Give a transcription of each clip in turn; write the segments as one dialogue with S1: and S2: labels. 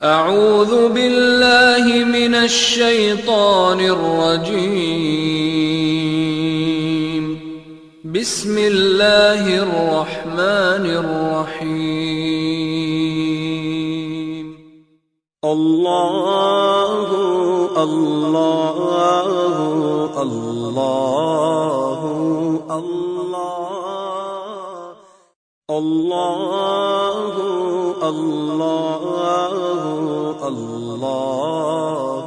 S1: أعوذ بالله من الشيطان الرجيم بسم الله الرحمن الرحيم
S2: الله الله الله الله الله الله الله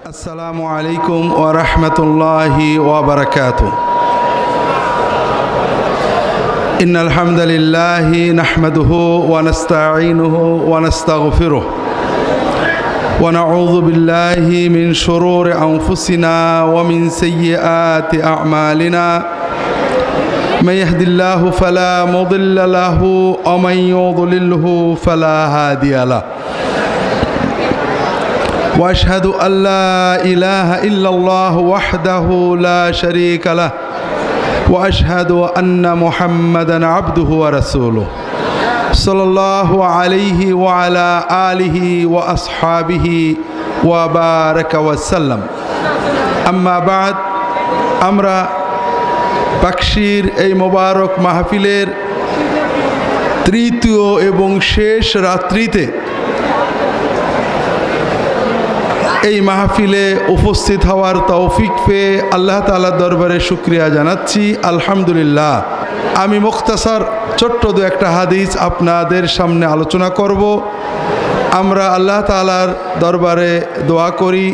S3: السلام عليكم ورحمة الله وبركاته. إن الحمد لله نحمده ونستعينه ونستغفره ونعوذ بالله من شرور أنفسنا ومن سيئات أعمالنا من يهد الله فلا مضل له ومن يضلله فلا هادي له وأشهد أن لا إله إلا الله وحده لا شريك له وأشهد أن محمدًا عبده ورسوله صلى الله عليه وعلى آله وأصحابه وبارك وسلم أما بعد আমরা বাক্সির এই মোবারক মাহফিলের তৃতীয় এবং শেষ রাত্রিতে এই মাহফিলে উপস্থিত হওয়ার তৌফিক পেয়ে আল্লাহ তাআলার দরবারে শুকরিয়া জানাচ্ছি আলহামদুলিল্লাহ। আমি মুখতাসার ছোট্ট দু একটা হাদিস আপনাদের সামনে আলোচনা করব। আমরা আল্লাহ তাআলার দরবারে দোয়া করি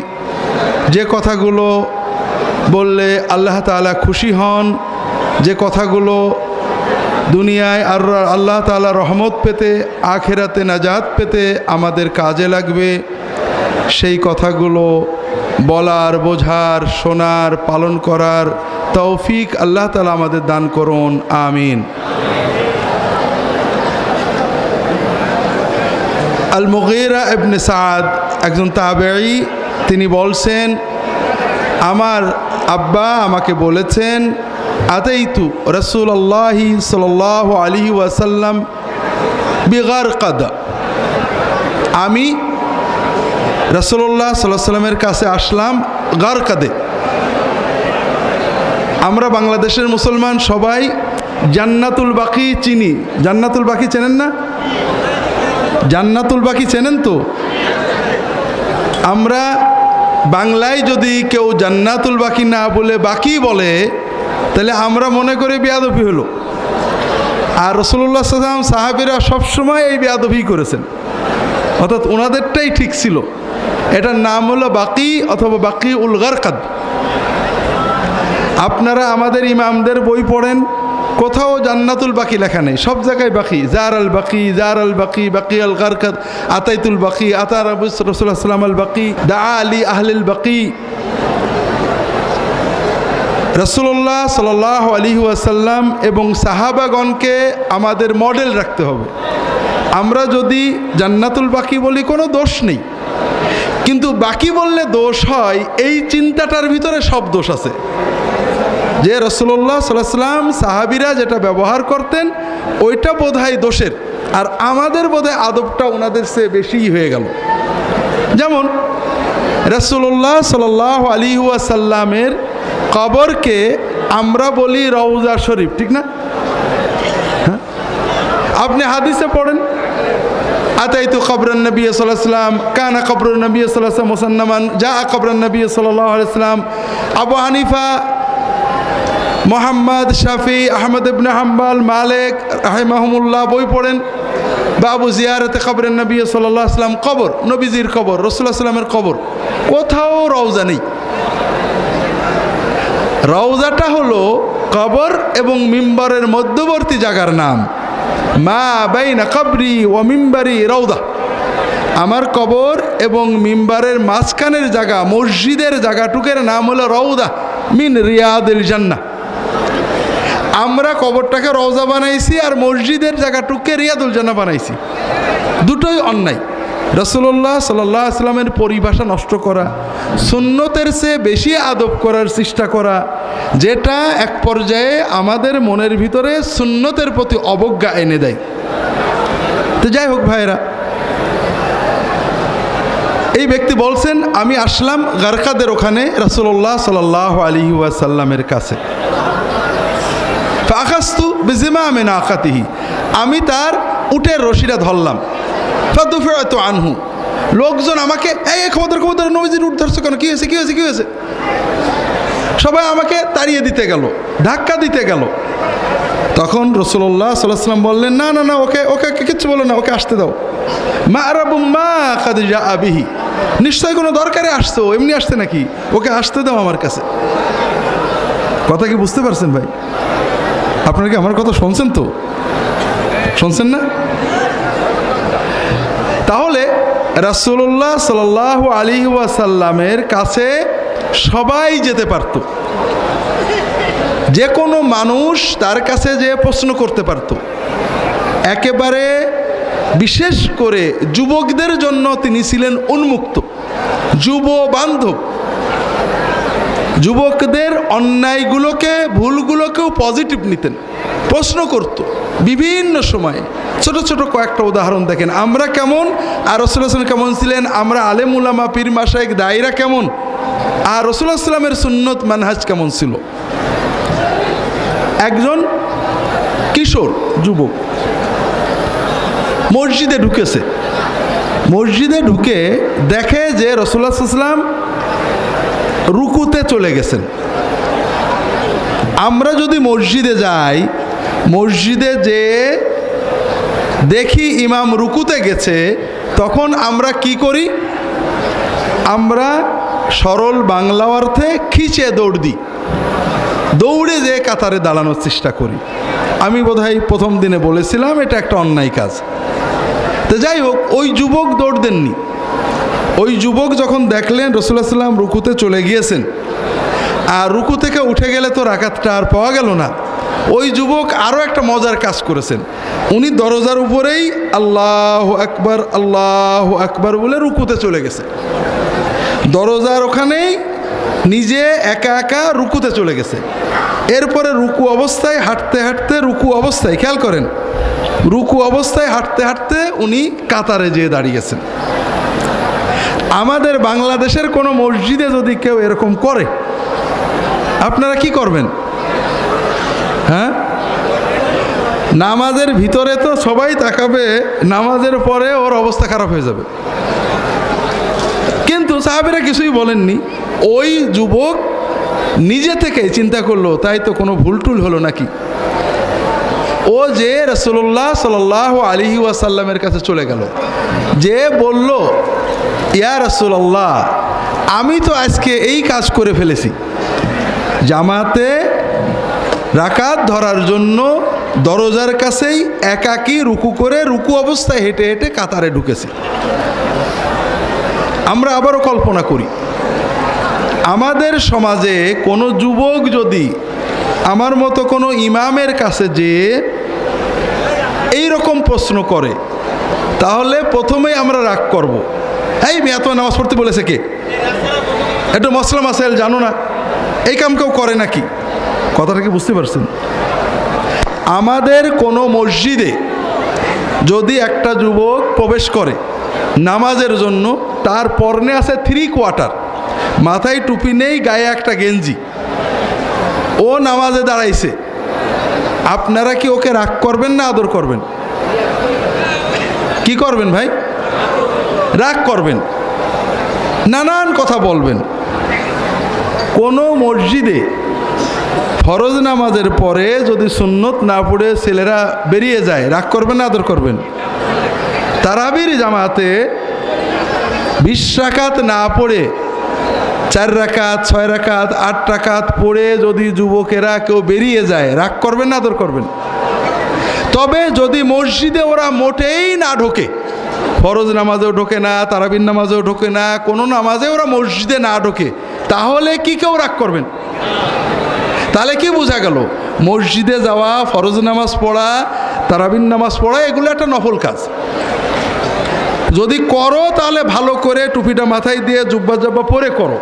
S3: যে কথাগুলো বললে আল্লাহ তাআলা খুশি হন, যে কথাগুলো দুনিয়ায় আর আল্লাহ তাআলা রহমত পেতে আখিরাতে নাজাত পেতে আমাদের কাজে লাগবে, সেই কথাগুলো বলার, বোঝার, শোনার, পালন করার তৌফিক আল্লাহ তাআলা আমাদের দান করুন, আমিন। আল মুগীরা ইবনে সাদ একজন তাবেঈ, তিনি বলছেন আমার আব্বা আমাকে বলেছেন আতাইতু রাসূলুল্লাহি সাল্লাল্লাহু আলাইহি ওয়াসাল্লাম বিগারকাদ, আমি রাসূলুল্লাহ সাল্লাল্লাহু আলাইহি ওয়াসাল্লামের কাছে আসলাম গারকাদে। আমরা বাংলাদেশের মুসলমান সবাই জান্নাতুল বাকি চিনি। জান্নাতুল বাকি চেনেন না? জান্নাতুল বাকি চেনেন তো? আমরা বাংলায় যদি কেউ জান্নাতুল বাকি না বলে বাকি বলে তাহলে আমরা মনে করি বেয়াদবি হলো। আর রাসূলুল্লাহ সাল্লাল্লাহু আলাইহি ওয়াসাল্লাম সাহাবীরা সবসময় এই বেয়াদবি করেছেন, অর্থাৎ ওনাদেরটাই ঠিক ছিল। এটার নাম হলো বাকি অথবা বাকি উল গারকাদ। আপনারা আমাদের ইমামদের বই পড়েন, কোথাও জান্নাতুল বাকি লেখা নেই, সব জায়গায় বাকি, জার আল বাকি, জার আল বাকি, বাকি আল গারকাদ, আতাইতুল বাকি, আতা রাসূলুল্লাহ সাল্লাল্লাহু আলাইহি ওয়াসাল্লাম আল বাকি, দা আলি আহলিল বাকি। রাসূলুল্লাহ সাল্লাল্লাহু আলাইহি ওয়াসাল্লাম এবং সাহাবাগণকে আমাদের মডেল রাখতে হবে। আমরা যদি জান্নাতুল বাকি বলি কোনো দোষ নেই, কিন্তু বাকি বললে দোষ হয় এই চিন্তাটার ভিতরে সব দোষ আছে, যে রাসূলুল্লাহ সাল্লাল্লাহু আলাইহি ওয়াসাল্লাম সাহাবীরা যেটা ব্যবহার করতেন ওইটা বোধহয় দোষের, আর আমাদের বোধহয় আদবটা ওনাদের চেয়ে বেশিই হয়ে গেল। যেমন রাসূলুল্লাহ সাল্লাল্লাহু আলাইহি ওয়াসাল্লামের কবরকে আমরা বলি রওজা শরীফ, ঠিক না? হ্যাঁ, আপনি হাদিসে পড়েন আতাইতু কবরান নবী সাল্লাল্লাহু আলাইহি ওয়াসাল্লাম, কানা কবরুন নবী সাল্লাল্লাহু আলাইহি ওয়াসাল্লাম মুসান্নামান, জা কবরান নবী সাল্লাল্লাহু আলাইহি ওয়াসাল্লাম। আবু হানিফা, মোহাম্মদ, শাফি, আহমদ ইবনে হাম্বল, মালিক রাহিমাহুমুল্লাহ বই পড়েন, বাবু জিয়ারতে কবরেন নবী সাল্লাল্লাহু আলাইহি ওয়াসাল্লাম, কবর নবীজির কবর, রাসূলুল্লাহ সাল্লাল্লাহু আলাইহি ওয়াসাল্লামের কবর, কোথাও রওজা নেই। রওজাটা হলো কবর এবং মিম্বরের মধ্যবর্তী জায়গার নাম। মা বাইনা কবরি ওয়া মিম্বরি রওজা, আমার কবর এবং মিম্বরের মাঝখানের জায়গা, মসজিদের জায়গাটুকের নাম হলো রওজা মিন রিয়াদিল জান্নাহ। আমরা কবরটাকে রওজা বানাইছি আর মসজিদের জায়গাটুকে রিয়াদুল জান্নাহ বানাইছি, দুটোই অন্যায়। রাসূলুল্লাহ সাল্লাল্লাহু আলাইহি ওয়াসাল্লামের পরিভাষা নষ্ট করা, সুন্নতের চেয়ে বেশি আদব করার চেষ্টা করা, যেটা এক পর্যায়ে আমাদের মনের ভিতরে সুন্নতের প্রতি অবজ্ঞা এনে দেয়। তো যাই হোক ভাইরা, এই ব্যক্তি বলছেন, আমি আসলাম গারকাদের ওখানে রাসূলুল্লাহ সাল্লাল্লাহু আলাইহি ওয়াসাল্লামের কাছে। ফাখাস্তু বিজিমামি নাকাতিহি, আমি তার উটের রশিটা ধরলাম। ফাদুফিআতু আনহু, লোকজন আমাকে, এই খবরদার নবীজির উট ধরছো কেন, কি হয়েছে কি হয়েছে কি হয়েছে, সবাই আমাকে তাড়িয়ে দিতে গেল, ধাক্কা দিতে গেল। তখন রাসূলুল্লাহ সাল্লাল্লাহু আলাইহি ওয়াসাল্লাম বললেন, না না না, ওকে ওকে কিচ্ছু বলো না, ওকে আসতে দাও। মা আরাবুম মা কাদ জাআ বিহি, নিশ্চয়ই কোনো দরকারে আসছো, এমনি আসতে নাকি, ওকে আসতে দাও আমার কাছে। কথা কি বুঝতে পারছেন ভাই? আপনারা কি আমার কথা শুনছেন? তো শুনছেন না? তাহলে রাসূলুল্লাহ সাল্লাল্লাহু আলাইহি ওয়াসাল্লামের কাছে সবাই যেতে পারত, যে কোনো মানুষ তার কাছে যে প্রশ্ন করতে পারত। একেবারে বিশেষ করে যুবকদের জন্য তিনি ছিলেন উন্মুক্ত, যুব বান্ধব। যুবকদের অন্যায়গুলোকে, ভুলগুলোকেও পজিটিভ নিতেন, প্রশ্ন করত বিভিন্ন সময়ে। ছোট ছোট কয়েকটা উদাহরণ দেখেন, আমরা কেমন আর রাসূলুল্লাহ কেমন ছিলেন, আমরা আলেম উলামা পীর মাশায়েখ দায়রা কেমন, আর রাসূলুল্লাহ সাল্লামের সুন্নত মানহাজ কেমন ছিল। একজন কিশোর যুবক মসজিদে ঢুকেছে, মসজিদে ঢুকে দেখে যে রাসূলুল্লাহ সাল্লাল্লাহু আলাইহি ওয়াসাল্লাম রুকুতে চলে গেছেন। আমরা যদি মসজিদে যাই, মসজিদে যে দেখি ইমাম রুকুতে গেছে, তখন আমরা কি করি? আমরা সরল বাংলা অর্থে খিচে দৌড় দিই, দৌড়ে যে কাতারে দাঁড়ানোর চেষ্টা করি। আমি বোধহয় প্রথম দিনে বলেছিলাম এটা একটা অন্যায় কাজ। তো যাই হোক, ওই যুবক দৌড় দেননি। ওই যুবক যখন দেখলেন রাসূলুল্লাহ সাল্লাল্লাহু আলাইহি ওয়াসাল্লাম রুকুতে চলে গিয়েছেন, আর রুকু থেকে উঠে গেলে তো রাকাতটা আর পাওয়া গেল না, ওই যুবক আরও একটা মজার কাজ করেছেন। উনি দরজার উপরেই আল্লাহু আকবার বলে রুকুতে চলে গেছে, দরজার ওখানেই নিজে একা একা রুকুতে চলে গেছে। এরপরে রুকু অবস্থায় হাঁটতে হাঁটতে, রুকু অবস্থায় খেয়াল করেন, রুকু অবস্থায় হাঁটতে হাঁটতে উনি কাতারে যেয়ে দাঁড়িয়েছেন। আমাদের বাংলাদেশের কোনো মসজিদে যদি কেউ এরকম করে, আপনারা কি করবেন? হ্যাঁ, নামাজের ভিতরে তো সবাই তাকাবে, নামাজের পরে ওর অবস্থা খারাপ হয়ে যাবে। কিন্তু সাহাবীরা কিছুই বলেননি। ওই যুবক নিজে থেকে চিন্তা করলো, তাই তো কোনো ভুলটুল হলো নাকি। ও যে রাসূলুল্লাহ সাল্লাল্লাহু আলাইহি ওয়াসাল্লামের কাছে চলে গেল, যে বলল, ইয়া রাসূলুল্লাহ, আমি তো আজকে এই কাজ করে ফেলেছি, জামাতে রাকাত ধরার জন্য দরজার কাছেই একাকী রুকু করে, রুকু অবস্থায় হেঁটে হেঁটে কাতারে ঢুকেছি। আমরা আবারও কল্পনা করি, আমাদের সমাজে কোনো যুবক যদি আমার মতো কোনো ইমামের কাছে যে এই রকম প্রশ্ন করে, তাহলে প্রথমেই আমরা রাগ করব, এই মেয়ে তো নামাজ পড়তে বলেছে কে, একটু মসলা মাসাইল জানো না, এই কাম কেউ করে নাকি? কথাটা কি বুঝতে পারছেন? আমাদের কোনো মসজিদে যদি একটা যুবক প্রবেশ করে নামাজের জন্য, তার পরনে আছে 3/4, মাথায় টুপি নেই, গায়ে একটা গেঞ্জি, ও নামাজে দাঁড়াইছে, আপনারা কি ওকে রাগ করবেন না আদর করবেন? কি করবেন ভাই? রাগ করবেন, নানান কথা বলবেন। কোনো মসজিদে ফরজ নামাজের পরে যদি সুন্নত না পড়ে ছেলেরা বেরিয়ে যায়, রাগ করবেন না আদর করবেন? তারাবির জামাতে 20 রাকাত না পড়ে 4 রাকাত, 6 রাকাত, 8 রাকাত পড়ে যদি যুবকেরা কেউ বেরিয়ে যায়, রাগ করবেন না আদর করবেন? তবে যদি মসজিদে ওরা মোটেই না ঢোকে, ফরজ নামাজেও ঢোকে না, তারাবির নামাজেও ঢোকে না, কোনো নামাজে ওরা মসজিদে না ঢোকে, তাহলে কি কেউ রাগ করবেন? তাহলে কি বোঝা গেল? মসজিদে যাওয়া, ফরজ নামাজ পড়া, তারাবির নামাজ পড়া এগুলো একটা নফল কাজ। যদি করো তাহলে ভালো করে টুপিটা মাথায় দিয়ে জুব্বা জব্বা পরে করো,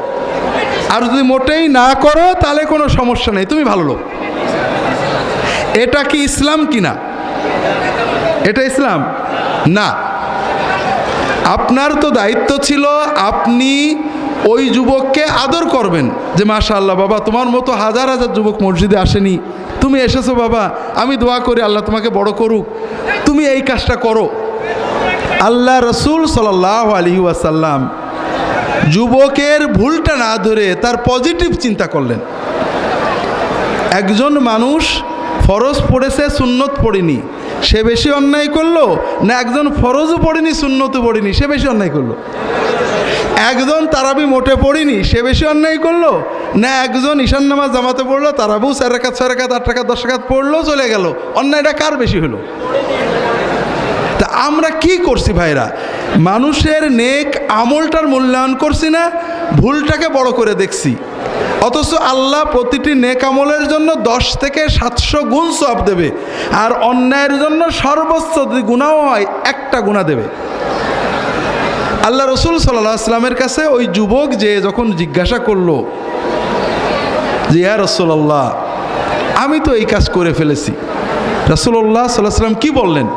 S3: আর যদি মোটেই না করো তাহলে কোনো সমস্যা নেই, তুমি ভালো লোক। এটা কি ইসলাম কি না? এটা ইসলাম না। আপনার তো দায়িত্ব ছিল আপনি ওই যুবককে আদর করবেন, যে মাশাআল্লাহ বাবা তোমার মতো হাজার হাজার যুবক মসজিদে আসেনি, তুমি এসেছো বাবা, আমি দোয়া করি আল্লাহ তোমাকে বড় করুক, তুমি এই কাজটা করো। আল্লাহ রসুল সাল্লাল্লাহু আলাইহি ওয়াসাল্লাম যুবকের ভুলটা না ধরে তার পজিটিভ চিন্তা করলেন। একজন মানুষ ফরজ পড়েছে সুন্নত পড়েনি, সে বেশি অন্যায় করলো, না একজন ফরজও পড়েনি সুন্নতও পড়েনি সে বেশি অন্যায় করলো? একজন তারাবি মোটে পড়িনি সে বেশি অন্যায় করলো, না একজন ঈশান নামাজ জামাতে পড়লো, তারাবিও 4 রাকাত 6 রাকাত 8 রাকাত 10 রাকাত পড়লো চলে গেল, অন্যায়টা কার বেশি হলো? তা আমরা কি করছি ভাইরা? মানুষের নেক আমলটার মূল্যায়ন করছি না, ভুলটাকে বড় করে দেখছি। অথচ আল্লাহ প্রতিটি নেক আমলের জন্য 10 থেকে 700 গুণ সওয়াব দেবে, আর অন্যায়ের জন্য সর্বোচ্চ যদি গুনাহও হয় 1টা গুনাহ দেবে। আল্লাহ রসুল সাল্লাল্লাহু আলাইহি ওয়াসাল্লামের কাছে ওই যুবক যে যখন জিজ্ঞাসা করলো যে ইয়া রাসূলুল্লাহ আমি তো এই কাজ করে ফেলেছি, রাসূলুল্লাহ সাল্লাল্লাহু আলাইহি ওয়াসাল্লাম কি বললেন?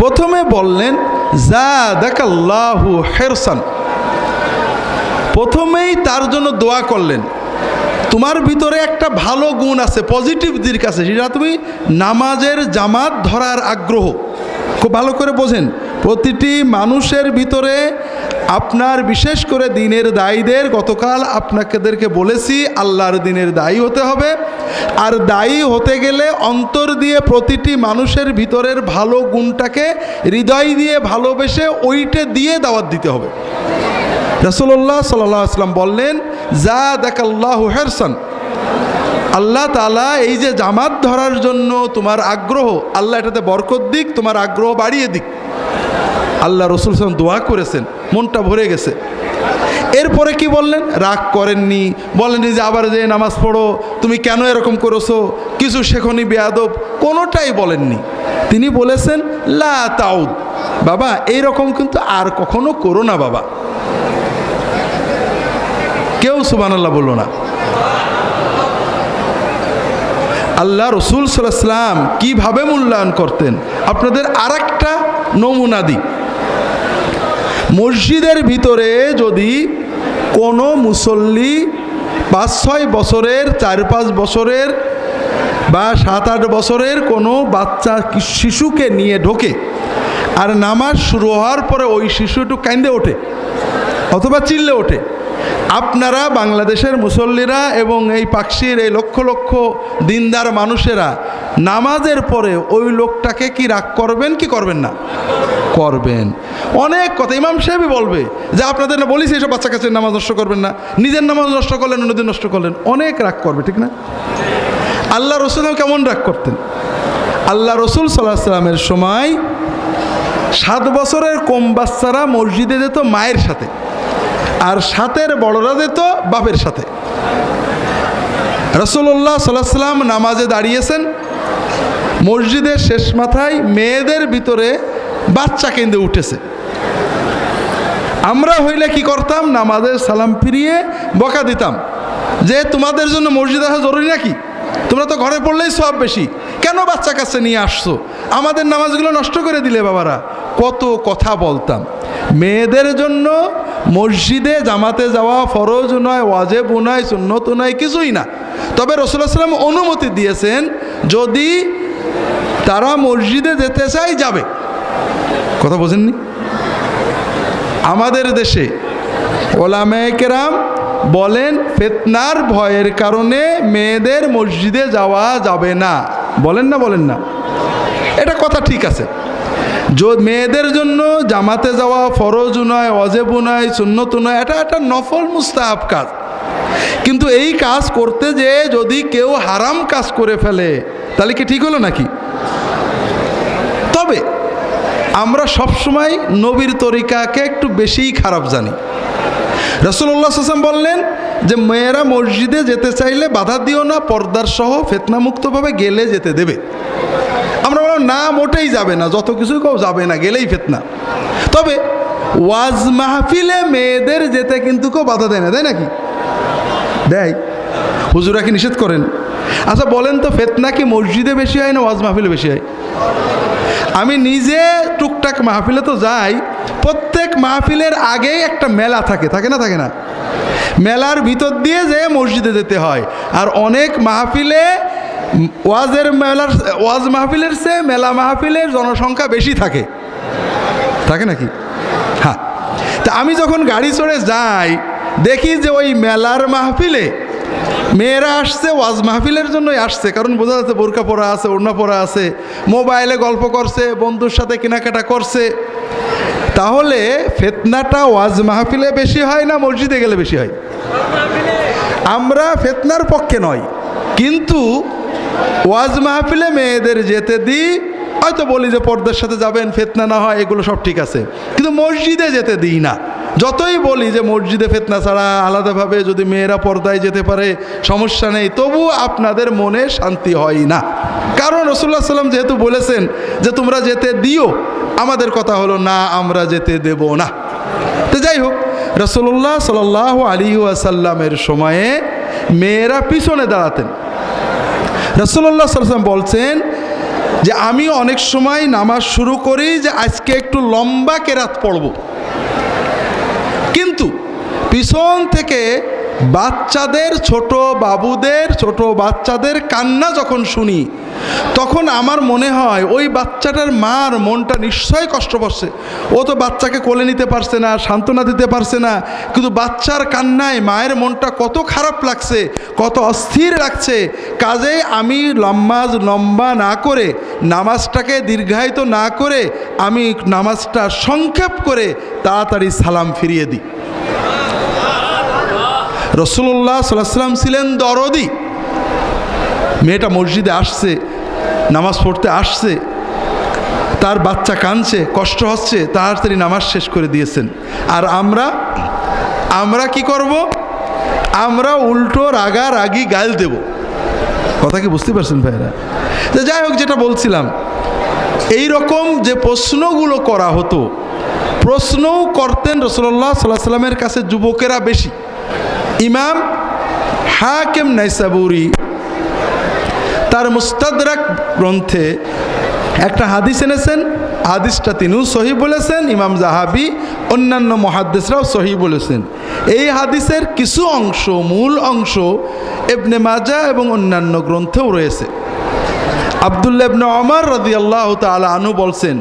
S3: প্রথমে বললেন জাদাকাল্লাহু হিরসান, প্রথমেই তার জন্য দোয়া করলেন। তোমার ভিতরে একটা ভালো গুণ আছে, পজিটিভ দিক আছে, সেটা তুমি নামাজের জামাত ধরার আগ্রহ। খুব ভালো করে বোঝেন, প্রতিটি মানুষের ভিতরে আপনার বিশেষ করে দিনের দায়ীদের, গতকাল আপনাদেরকে বলেছি আল্লাহর দিনের দায়ী হতে হবে। আর দায়ী হতে গেলে অন্তর দিয়ে প্রতিটি মানুষের ভিতরের ভালো গুণটাকে হৃদয় দিয়ে ভালোবেসে ওইটা দিয়ে দাওয়াত দিতে হবে। রাসূলুল্লাহ সাল্লাল্লাহু আলাইহি ওয়াসাল্লাম বললেন জাদাকাল্লাহু হিরসান, আল্লাহ তাআলা এই যে জামাত ধরার জন্য তোমার আগ্রহ, আল্লাহ এটাতে বরকত দিক, তোমার আগ্রহ বাড়িয়ে দিক। আল্লাহ রসুল সাল্লাল্লাহু আলাইহি ওয়াসাল্লাম দোয়া করেছেন, মনটা ভরে গেছে। এরপরে কি বললেন? রাগ করেননি, বলেননি যে আবার যে নামাজ পড়ো, তুমি কেন এরকম করেছো, কিছু শেখনি বেয়াদব, কোনোটাই বলেননি। তিনি বলেছেন লা তাউদ, বাবা এইরকম কিন্তু আর কখনো করো না বাবা। কেউ সুবহানাল্লাহ বলল না। আল্লাহ রসুল সাল্লাল্লাহু আলাইহি ওয়াসাল্লাম কীভাবে মূল্যায়ন করতেন আপনাদের আরেকটা নমুনা দিই। মসজিদের ভিতরে যদি কোনো মুসল্লি 5-6 বছরের, 4-5 বছরের বা 7-8 বছরের কোনো বাচ্চা শিশুকে নিয়ে ঢোকে, আর নামাজ শুরু হওয়ার পরে ওই শিশু একটু কাঁদে ওঠে অথবা চিল্লে ওঠে, আপনারা বাংলাদেশের মুসল্লিরা এবং এই পাকশির এই লক্ষ লক্ষ দিনদার মানুষেরা নামাজের পরে ওই লোকটাকে কি রাগ করবেন কি করবেন না? করবেন। অনেক কথা ইমাম সাহেবই বলবে যে আপনাদের না বলিস এইসব বাচ্চা কাছে নামাজ নষ্ট করবেন না, নিজের নামাজ নষ্ট করলেন অন্যদের নষ্ট করলেন, অনেক রাগ করবে, ঠিক না? আল্লাহ রসুল কেমন রাগ করতেন? আল্লাহ রসুল সাল্লাল্লাহু আলাইহি ওয়াসাল্লামের সময় 7 বছরের কম বাচ্চারা মসজিদে যেত মায়ের সাথে, আর 7-এর বড়রা যেত বাপের সাথে। রাসূলুল্লাহ সাল্লাল্লাহু আলাইহি ওয়াসাল্লাম নামাজে দাঁড়িয়েছেন, মসজিদের শেষ মাথায় মেয়েদের ভিতরে বাচ্চা কেঁদে উঠেছে। আমরা হইলে কি করতাম? নামাজের সালাম ফিরিয়ে বকা দিতাম যে তোমাদের জন্য মসজিদ আসা জরুরি নাকি? তোমরা তো ঘরে পড়লেই সওয়াব বেশি, কেন বাচ্চা কাছে নিয়ে আসছো? আমাদের নামাজগুলো নষ্ট করে দিলে বাবারা। কত কথা বলতাম। মেয়েদের জন্য মসজিদে জামাতে যাওয়া ফরজ নয়, ওয়াজিব নয়, সুন্নত নয়, কিছুই না। তবে রাসূলুল্লাহ সাল্লাল্লাহু আলাইহি ওয়াসাল্লাম অনুমতি দিয়েছেন, যদি তারা মসজিদে যেতে চায় যাবে। কথা বোঝেননি? আমাদের দেশে ওলামায়ে কেরাম বলেন ফিতনার ভয়ের কারণে মেয়েদের মসজিদে যাওয়া যাবে না, বলেন না? বলেন না? এটা কথা ঠিক আছে। মেয়েদের জন্য জামাতে যাওয়া ফরজ নয়, ওয়াজিব নয়, সুন্নত নয়, এটা একটা নফল মুস্তাহাব কাজ। কিন্তু এই কাজ করতে যে যদি কেউ হারাম কাজ করে ফেলে তাহলে কি ঠিক হলো নাকি? তবে আমরা সবসময় নবীর তরিকাকে একটু বেশিই খারাপ জানি। রাসূলুল্লাহ সাল্লাল্লাহু আলাইহি ওয়াসাল্লাম বললেন যে মেয়েরা মসজিদে যেতে চাইলে বাধা দিও না, পর্দার সহ ফিতনামুক্তভাবে গেলে যেতে দেবে। আমরা বললাম না, মোটেই যাবে না, যত কিছুই কেউ যাবে না, গেলেই ফিতনা। তবে ওয়াজ মাহফিলে মেয়েদের যেতে কিন্তু কেউ বাধা দেয় না, দেয় নাকি? দেয়। হুজুরা কি নিষেধ করেন? আচ্ছা বলেন তো, ফিতনা কি মসজিদে বেশি হয় না ওয়াজ মাহফিলে বেশি হয়? আমি নিজে টুকটাক মাহফিলে তো যাই, প্রত্যেক মাহফিলের আগেই একটা মেলা থাকে, থাকে না? থাকে না? মেলার ভিতর দিয়ে যে মসজিদে যেতে হয়। আর অনেক মাহফিলে ওয়াজ মাহফিলের চেয়ে মেলা মাহফিলের জনসংখ্যা বেশি থাকে, থাকে নাকি? হ্যাঁ। তা আমি যখন গাড়ি চড়ে যাই দেখি যে ওই মেলার মাহফিলে মেয়েরা আসছে, ওয়াজ মাহফিলের জন্যই আসছে, কারণ বোঝা যাচ্ছে বোরকা পরা আছে, ওড়না পরা আছে, মোবাইলে গল্প করছে, বন্ধুর সাথে কেনাকাটা করছে। তাহলে ফিতনাটা ওয়াজ মাহফিলে বেশি হয় না মসজিদে গেলে বেশি হয়? আমরা ফিতনার পক্ষে নয়, কিন্তু ওয়াজ মাহফিলে মেয়েদের যেতে দিই, হয়তো বলি যে পর্দার সাথে যাবেন, ফিতনা না হয়, এগুলো সব ঠিক আছে, কিন্তু মসজিদে যেতে দিই না। যতই বলি যে মসজিদে ফিতনা ছাড়া আলাদাভাবে যদি মেয়েরা পর্দায় যেতে পারে সমস্যা নেই, তবু আপনাদের মনে শান্তি হয় না। কারণ রাসূলুল্লাহ সাল্লাম যেহেতু বলেছেন যে তোমরা যেতে দিও, আমাদের কথা হলো না, আমরা যেতে দেব না। তো যাই হোক, রাসূলুল্লাহ সাল্লাল্লাহু আলাইহি ওয়াসাল্লামের সময়ে মেয়েরা পিছনে দাঁড়াতেন। রাসূলুল্লাহ সাল্লাল্লাহু আলাইহি ওয়াসাল্লাম বলছেন যে আমি অনেক সময় নামাজ শুরু করি যে আজকে একটু লম্বা কেরাত পড়ব, কিন্তু পিছন থেকে বাচ্চাদের, ছোট বাবুদের, ছোট বাচ্চাদের কান্না যখন শুনি, তখন আমার মনে হয় ওই বাচ্চাটার মার মনটা নিশ্চয়ই কষ্ট পাচ্ছে। ও তো বাচ্চাকে কোলে নিতে পারছে না, সান্ত্বনা দিতে পারছে না, কিন্তু বাচ্চার কান্নায় মায়ের মনটা কত খারাপ লাগছে, কত অস্থির লাগছে। কাজেই আমি লম্বা না করে, নামাজটাকে দীর্ঘায়িত না করে, আমি নামাজটা সংক্ষেপ করে তাড়াতাড়ি সালাম ফিরিয়ে দিই। রাসূলুল্লাহ সাল্লাল্লাহু আলাইহি ওয়াসাল্লাম ছিলেন দরদি। মেয়েটা মসজিদে আসছে, নামাজ পড়তে আসছে, তার বাচ্চা কাঁদছে, কষ্ট হচ্ছে, তাড়াতাড়ি নামাজ শেষ করে দিয়েছেন। আর আমরা কি করব? আমরা উল্টো রাগারাগি গাল দেব। কথা কি বুঝতে পারছেন ভাইরা? তো যাই হোক, যেটা বলছিলাম, এই রকম যে প্রশ্নগুলো করা হতো, প্রশ্নও করতেন রাসূলুল্লাহ সাল্লাল্লাহু আলাইহি ওয়াসাল্লামের কাছে যুবকেরা বেশি। ইমাম হাকিম নাইসাবুরি তার মুস্তাদরাক গ্রন্থে একটা হাদিস এনেছেন। হাদিসটা তিনিও সহিহ বলেছেন, ইমাম জাহাবি, অন্যান্য মুহাদ্দিসরাও সহিহ বলেছেন। এই হাদিসের কিছু অংশ, মূল অংশ ইবনে মাজাহ এবং অন্যান্য গ্রন্থেও রয়েছে। আব্দুল্লাহ ইবনে ওমর রাদিয়াল্লাহু তাআলা আনহু বলছেন,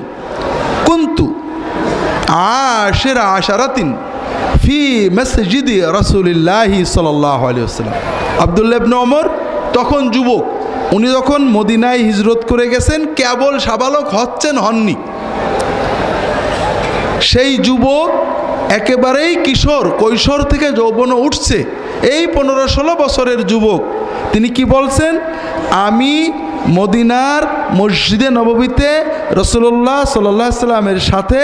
S3: কুনতু আশরাতিন ফি মসজিদি রাসূলিল্লাহি সাল্লাল্লাহু আলাইহি ওয়াসাল্লাম। আব্দুল্লাহ ইবনে ওমর তখন যুবক, উনি যখন মদিনায় হিজরত করে গেছেন, কেবল সাবালক হননি। সেই যুবক একেবারেই কিশোর, কৈশোর থেকে যৌবনে উঠছে, এই 15-16 বছরের যুবক। তিনি কি বলছেন? আমি মদিনার মসজিদে নববীতে রাসূলুল্লাহ সাল্লাল্লাহু আলাইহি ওয়াসাল্লামের সাথে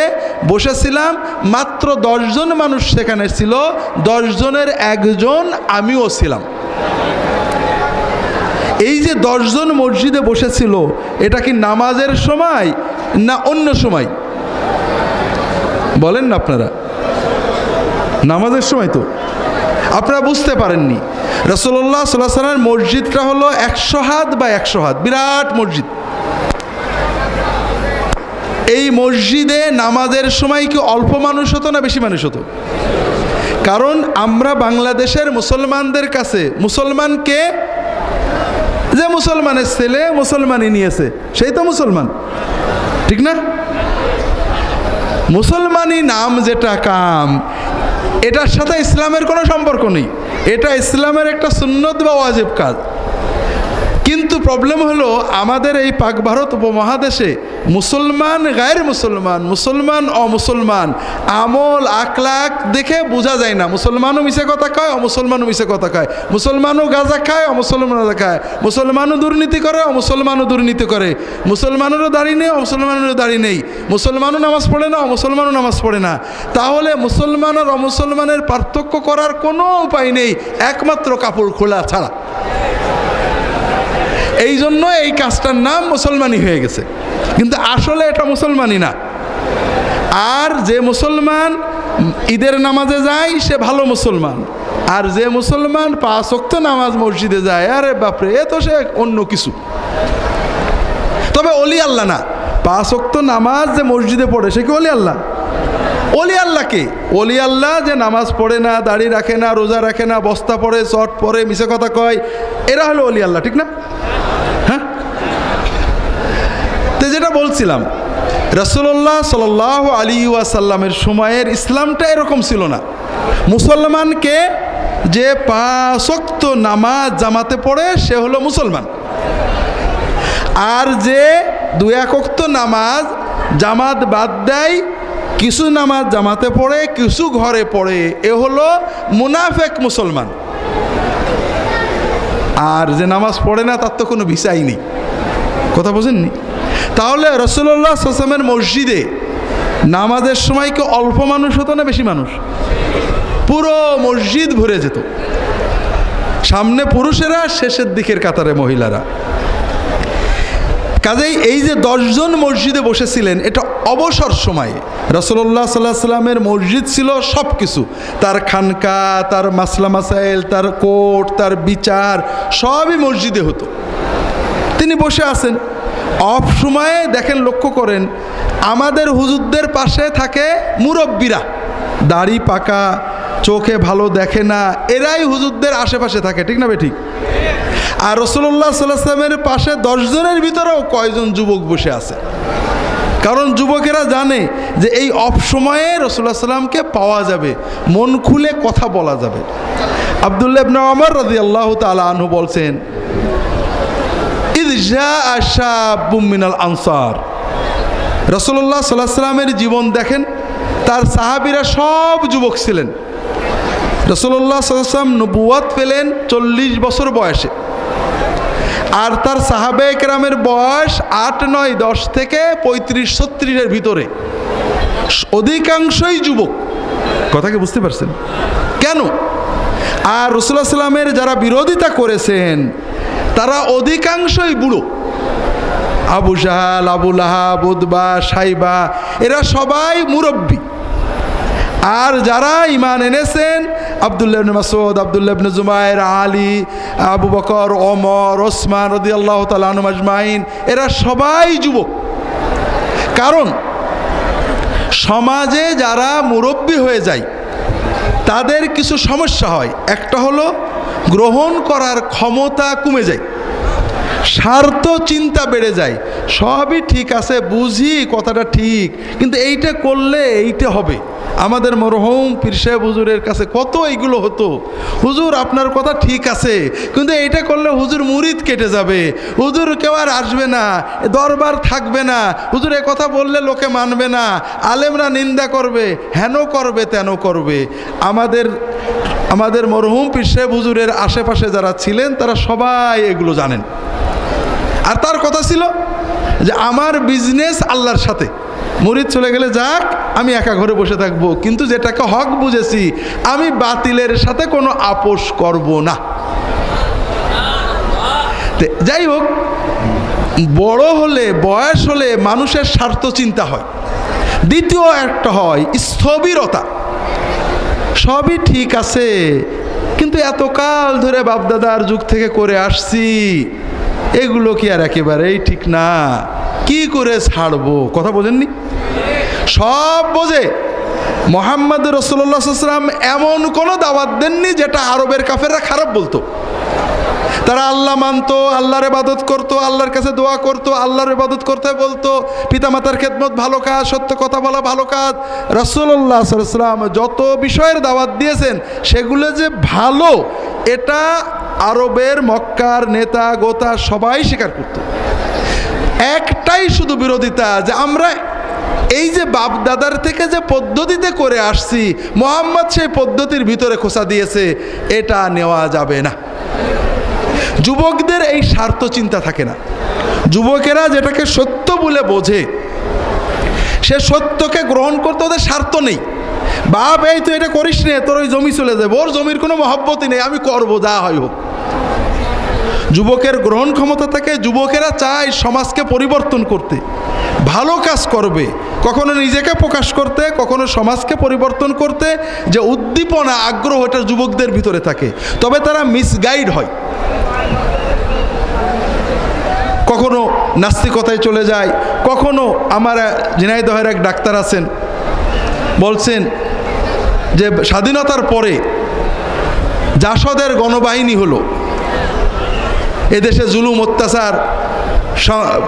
S3: বসেছিলাম, মাত্র 10 জন মানুষ সেখানে ছিল, 10 জনের একজন আমিও ছিলাম। এই যে 10 জন মসজিদে বসেছিল, এটা কি নামাজের সময় না অন্য সময়? বলেন না আপনারা? নামাজের সময় তো। আপনারা বুঝতে পারেননি, রাসূলুল্লাহ সাল্লাল্লাহু আলাইহি ওয়াসাল্লামের মসজিদটা হলো 100 হাত বা 100 হাত, বিরাট মসজিদ। এই মসজিদে নামাজের সময় কি অল্প মানুষ হতো না বেশি মানুষ হতো? কারণ আমরা বাংলাদেশের মুসলমানদের কাছে মুসলমানকে, যে মুসলমানের ছেলে মুসলমানই নিয়েছে সেই তো মুসলমান, ঠিক না? মুসলমানি নাম যেটা কাম, এটার সাথে ইসলামের কোনো সম্পর্ক নেই। এটা ইসলামের একটা সুন্নত বা ওয়াজিব কাজ। কিন্তু প্রবলেম হলো, আমাদের এই পাক ভারত উপমহাদেশে মুসলমান, গায়ের মুসলমান, মুসলমান অমুসলমান, আমল আখলাক দেখে বোঝা যায় না। মুসলমানও মিছে কথা কয়, অমুসলমানও মিছে কথা কয়। মুসলমানও গাঁজা খায়, অমুসলমানও গাঁজা খায়। মুসলমানও দুর্নীতি করে, অমুসলমানও দুর্নীতি করে। মুসলমানেরও দাড়ি নেই, অমুসলমানেরও দাড়ি নেই। মুসলমানও নামাজ পড়ে না, অমুসলমানও নামাজ পড়ে না। তাহলে মুসলমান আর অমুসলমানের পার্থক্য করার কোনো উপায় নেই, একমাত্র কাপড় খোলা ছাড়া। এই জন্য এই কাজটার নাম মুসলমানি হয়ে গেছে, কিন্তু আসলে এটা মুসলমানি না। আর যে মুসলমান ঈদের নামাজে যায় সে ভালো মুসলমান, আর যে মুসলমান 5 ওয়াক্ত নামাজ মসজিদে যায়, আরে বাপরে, এ তো সে অন্য কিছু। তবে ওলি আল্লাহ না, 5 ওয়াক্ত নামাজ যে মসজিদে পড়ে সে কি ওলি আল্লাহ? ওলি আল্লাহকে, ওলি আল্লাহ যে নামাজ পড়ে না, দাড়ি রাখে না, রোজা রাখে না, বস্তা পরে, শর্ট পরে, মিছে কথা কয়, এরা হলো ওলি আল্লাহ, ঠিক না? হ্যাঁ, তো যেটা বলছিলাম, রাসূলুল্লাহ সাল্লাল্লাহু আলাইহি ওয়াসাল্লামের সময়ের ইসলামটা এরকম ছিল না। মুসলমানকে যে 5 ওয়াক্ত নামাজ জামাতে পড়ে সে হলো মুসলমান, আর যে 2-1 ওয়াক্ত নামাজ জামাত বাদ দেয়, কিছু নামাজ জামাতে পড়ে, কিছু ঘরে পড়ে, এ হলো মুনাফেক মুসলমান। আর যে নামাজ পড়ে না তার তো কোনো ভিসাই নেই। কথা বোঝেননি? তাহলে রাসূলুল্লাহ সাল্লাল্লাহু আলাইহি ওয়াসাল্লামের মসজিদে নামাজের সময় কি অল্প মানুষ হতো না বেশি মানুষ? পুরো মসজিদ ভরে যেত, সামনে পুরুষেরা, শেষের দিকের কাতারে মহিলারা। কাজেই এই যে 10 জন মসজিদে বসেছিলেন, এটা অবসর সময়ে রাসূলুল্লাহ সাল্লাল্লাহু আলাইহি ওয়াসাল্লামের মসজিদ ছিল সব কিছু, তার খানকা, তার মাসলা মাসাইল, তার কোর্ট, তার বিচার সবই মসজিদে হতো। তিনি বসে আছেন, অফ সময়ে দেখেন, লক্ষ্য করেন, আমাদের হুজুরদের পাশে থাকে মুরব্বীরা, দাড়ি পাকা, চোখে ভালো দেখে না, এরাই হুজুরদের আশেপাশে থাকে, ঠিক না বেঠিক? আর রাসূলুল্লাহ সাল্লাল্লাহু আলাইহি ওয়াসাল্লামের পাশে 10 জনের ভিতরেও কয়জন যুবক বসে আছে, কারণ যুবকেরা জানে যে এই অফ সময়ে রাসূলুল্লাহ সাল্লাল্লাহু আলাইহি ওয়াসাল্লামকে পাওয়া যাবে, মন খুলে কথা বলা যাবে। আব্দুল্লাহ ইবনে ওমর রাদিয়াল্লাহু তাআলা আনহু বলছেন, ইয জাআ শাবুম মিনাল আনসার। রাসূলুল্লাহ সাল্লাল্লাহু আলাইহি ওয়াসাল্লামের জীবন দেখেন, তার সাহাবীরা সব যুবক ছিলেন। রাসূলুল্লাহ সাল্লাল্লাহু আলাইহি ওয়াসাল্লাম নবুয়ত পেলেন 40 বছর বয়সে, আর তার সাহাবে কেরামের বয়স 8, 9, 10 থেকে 35-36-এর ভিতরে, অধিকাংশই যুবক। কথা কি বুঝতে পারছেন? কেন? আর রাসূলুল্লাহ সাল্লাল্লাহু আলাইহি ওয়াসাল্লামের যারা বিরোধিতা করেছেন তারা অধিকাংশই বুড়ো। আবু জাহাল, আবু লাহাব, উতবা, শাইবা, এরা সবাই মুরব্বী। আর যারা ঈমান এনেছেন, আব্দুল্লাহ ইবনে মাসউদ, আব্দুল্লাহ ইবনে জুবায়ের, আলী, আবু বকর, ওমর, ওসমান রাদিয়াল্লাহু তাআলা আনহুম আজমাইন, এরা সবাই যুবক। কারণ সমাজে যারা মুরব্বী হয়ে যায় তাদের কিছু সমস্যা হয়। একটা হলো গ্রহণ করার ক্ষমতা কমে যায়, স্বার্থ চিন্তা বেড়ে যায়। সবই ঠিক আছে, বুঝি কথাটা ঠিক, কিন্তু এইটা করলে এইটা হবে। আমাদের মরহুম পীর সাহেব হুজুরের কাছে কত এইগুলো হতো, হুজুর আপনার কথা ঠিক আছে, কিন্তু এইটা করলে হুজুর মুরিদ কেটে যাবে, হুজুর কেউ আর আসবে না, দরবার থাকবে না, হুজুর এ কথা বললে লোকে মানবে না, আলেমরা নিন্দা করবে, হেন করবে, তেন করবে। আমাদের মরহুম পীর সাহেব হুজুরের আশেপাশে যারা ছিলেন তারা সবাই এগুলো জানেন। আর তার কথা ছিল যে আমার বিজনেস আল্লাহর সাথে, মুরিদ চলে গেলে যাক, আমি একা ঘরে বসে থাকবো, কিন্তু যেটাকে হক বুঝেছি আমি বাতিলের সাথে কোনো আপোষ করব না। যাই হোক, বড় হলে, বয়স হলে মানুষের স্বার্থ চিন্তা হয়। দ্বিতীয় একটা হয় স্থবিরতা। সবই ঠিক আছে, কিন্তু এতকাল ধরে বাপদাদার যুগ থেকে করে আসছি, এগুলো কি আর একেবারেই ঠিক না, কি করে ছাড়বো? কথা বোঝেননি? সব বোঝে। মুহাম্মদ রাসূলুল্লাহ সাল্লাল্লাহু আলাইহি ওয়াসাল্লাম এমন কোনো দাওয়াত দেননি যেটা আরবের কাফেররা খারাপ বলতো। তারা আল্লাহ মানতো, আল্লাহর ইবাদত করতো, আল্লাহর কাছে দোয়া করতো, আল্লাহর ইবাদত করতে বলতো, পিতামাতার খেদমত ভালো কাজ, সত্য কথা বলা ভালো কাজ। রাসূলুল্লাহ সাল্লাল্লাহু আলাইহি ওয়াসাল্লাম যত বিষয়ের দাওয়াত দিয়েছেন সেগুলো যে ভালো, এটা আরবের মক্কার নেতা গোতা সবাই স্বীকার করত। একটাই শুধু বিরোধিতা, যে আমরা এই যে বাপ দাদার থেকে যে পদ্ধতিতে করে আসছি, মুহাম্মদ সেই পদ্ধতির ভিতরে খোঁচা দিয়েছে, এটা নেওয়া যাবে না। যুবকদের এই স্বার্থ চিন্তা থাকে না। যুবকেরা যেটাকে সত্য বলে বোঝে, সে সত্যকে গ্রহণ করতে ওদের স্বার্থ নেই। বাপ এই তুই এটা করিস নে, তোর ওই জমি চলে যাবে, ওর জমির কোনো মহব্বতই নেই, আমি করবো যা হয় হোক। যুবকের গ্রহণ ক্ষমতা থাকে। যুবকেরা চায় সমাজকে পরিবর্তন করতে, ভালো কাজ করবে, কখনো নিজেকে প্রকাশ করতে, কখনো সমাজকে পরিবর্তন করতে। যে উদ্দীপনা, আগ্রহ, এটা যুবকদের ভিতরে থাকে। তবে তারা মিসগাইড হয়, কখনো নাস্তিকতায় চলে যায়, কখনো আমার ঝিনাইদহের এক ডাক্তার আছেন, বলছেন যে স্বাধীনতার পরে জাসদের গণবাহিনী হলো, এদেশে জুলুম অত্যাচার,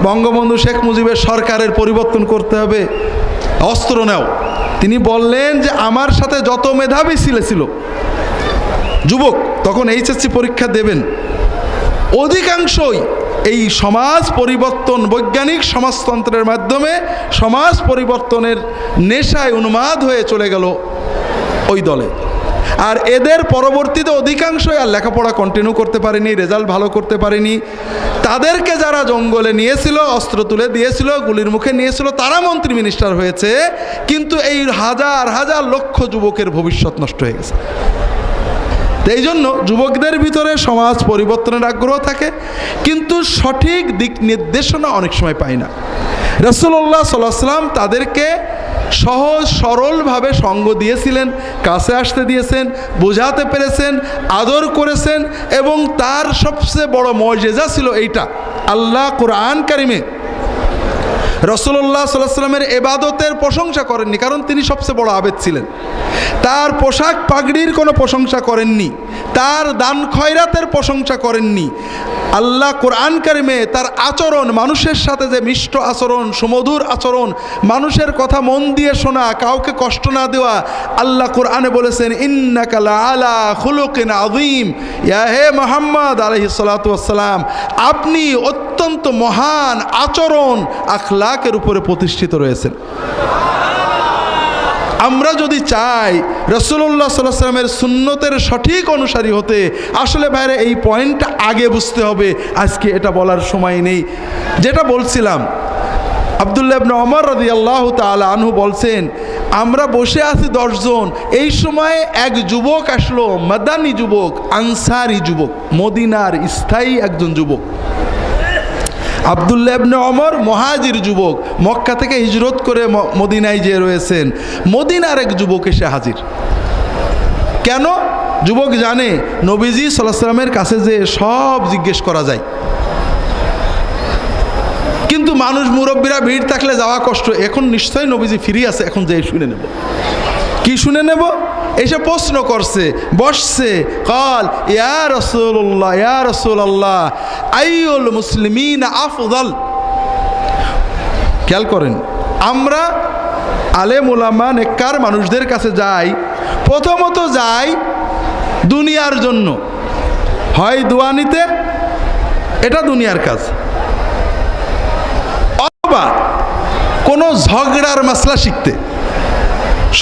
S3: বঙ্গবন্ধু শেখ মুজিবের সরকারের পরিবর্তন করতে হবে, অস্ত্র নেও। তিনি বললেন যে আমার সাথে যত মেধাবী ছিল যুবক, তখন এইচএসসি পরীক্ষা দেবেন, অধিকাংশই এই সমাজ পরিবর্তন, বৈজ্ঞানিক সমাজতন্ত্রের মাধ্যমে সমাজ পরিবর্তনের নেশায় উন্মাদ হয়ে চলে গেল ওই দলে। আর এদের পরবর্তীতে অধিকাংশই আর লেখাপড়া কন্টিনিউ করতে পারেনি, রেজাল্ট ভালো করতে পারেনি। তাদেরকে যারা জঙ্গলে নিয়েছিল, অস্ত্র তুলে দিয়েছিল, গুলির মুখে নিয়েছিল, তারা মন্ত্রী মিনিস্টার হয়েছে, কিন্তু এই হাজার হাজার লক্ষ যুবকের ভবিষ্যৎ নষ্ট হয়ে গেছে। এই জন্য যুবকদের ভিতরে সমাজ পরিবর্তনের আগ্রহ থাকে, কিন্তু সঠিক দিক নির্দেশনা অনেক সময় পায় না। রাসূলুল্লাহ সাল্লাল্লাহু আলাইহি ওয়াসাল্লাম তাদেরকে সহজ সরলভাবে সঙ্গ দিয়েছিলেন, কাছে আসতে দিয়েছেন, বোঝাতে পেরেছেন, আদর করেছেন। এবং তার সবচেয়ে বড় মুজিজা ছিল এইটা, আল্লাহ কোরআন কারিমে রাসূলুল্লাহ সাল্লাল্লাহু আলাইহি ওয়াসাল্লামের ইবাদতের প্রশংসা করেননি, কারণ তিনি সবচেয়ে বড় আবেদ ছিলেন। তার পোশাক পাগড়ির কোনো প্রশংসা করেননি, তার দান খয়রাতের প্রশংসা করেননি। আল্লাহ কোরআন কারিমে তার আচরণ, মানুষের সাথে যে মিষ্ট আচরণ, সুমধুর আচরণ, মানুষের কথা মন দিয়ে শোনা, কাউকে কষ্ট না দেওয়া, আল্লাহ কোরআনে বলেছেন ইন্নাকা লাআলা খুলুকিন আযীম, ইয়া হে মুহাম্মদ আলাইহিস সালাতু ওয়াস সালাম, আপনি অত্যন্ত মহান আচরণ আখলাকের উপরে প্রতিষ্ঠিত রয়েছেন। আমরা যদি চাই রাসূলুল্লাহ সাল্লাল্লাহু আলাইহি ওয়াসাল্লামের সুন্নতের সঠিক অনুসারী হতে, আসলে বাইরে এই পয়েন্টটা আগে বুঝতে হবে, আজকে এটা বলার সময় নেই। যেটা বলছিলাম, আব্দুল্লাহ ইবনে ওমর রাদিয়াল্লাহু তাআলা আনহু বলছেন, আমরা বসে আছি 10 জন, এই সময় এক যুবক আসলো, মাদানী যুবক, আনসারি যুবক, মদিনার স্থায়ী একজন যুবক। আব্দুল্লাহ ইবনে ওমর মুহাজির যুবক, মক্কা থেকে হিজরত করে মদিনায় যে রয়েছেন, মদিনার এক যুবক এসে হাজির। কেন? যুবক জানে নবীজি সাল্লাল্লাহু আলাইহি ওয়াসাল্লামের কাছে যে সব জিজ্ঞেস করা যায়, কিন্তু মানুষ মুরব্বীরা ভিড় থাকলে যাওয়া কষ্ট। এখন নিশ্চয়ই নবীজি ফ্রি আছে, এখন যেয়ে শুনে নেব। কি শুনে নেব? এসে প্রশ্ন করছে, বসছে, কাল ইয়া রাসূলুল্লাহ, ইয়া রাসূলুল্লাহ আইয়ুল মুসলিমিন আফদল। খেয়াল করেন, আমরা আলেম উলামা নেককার মানুষদের কাছে যাই, প্রথমত যাই দুনিয়ার জন্য, হয় দোয়া নিতে, এটা দুনিয়ার কাজ, অথবা কোনো ঝগড়ার মাসলা শিখতে।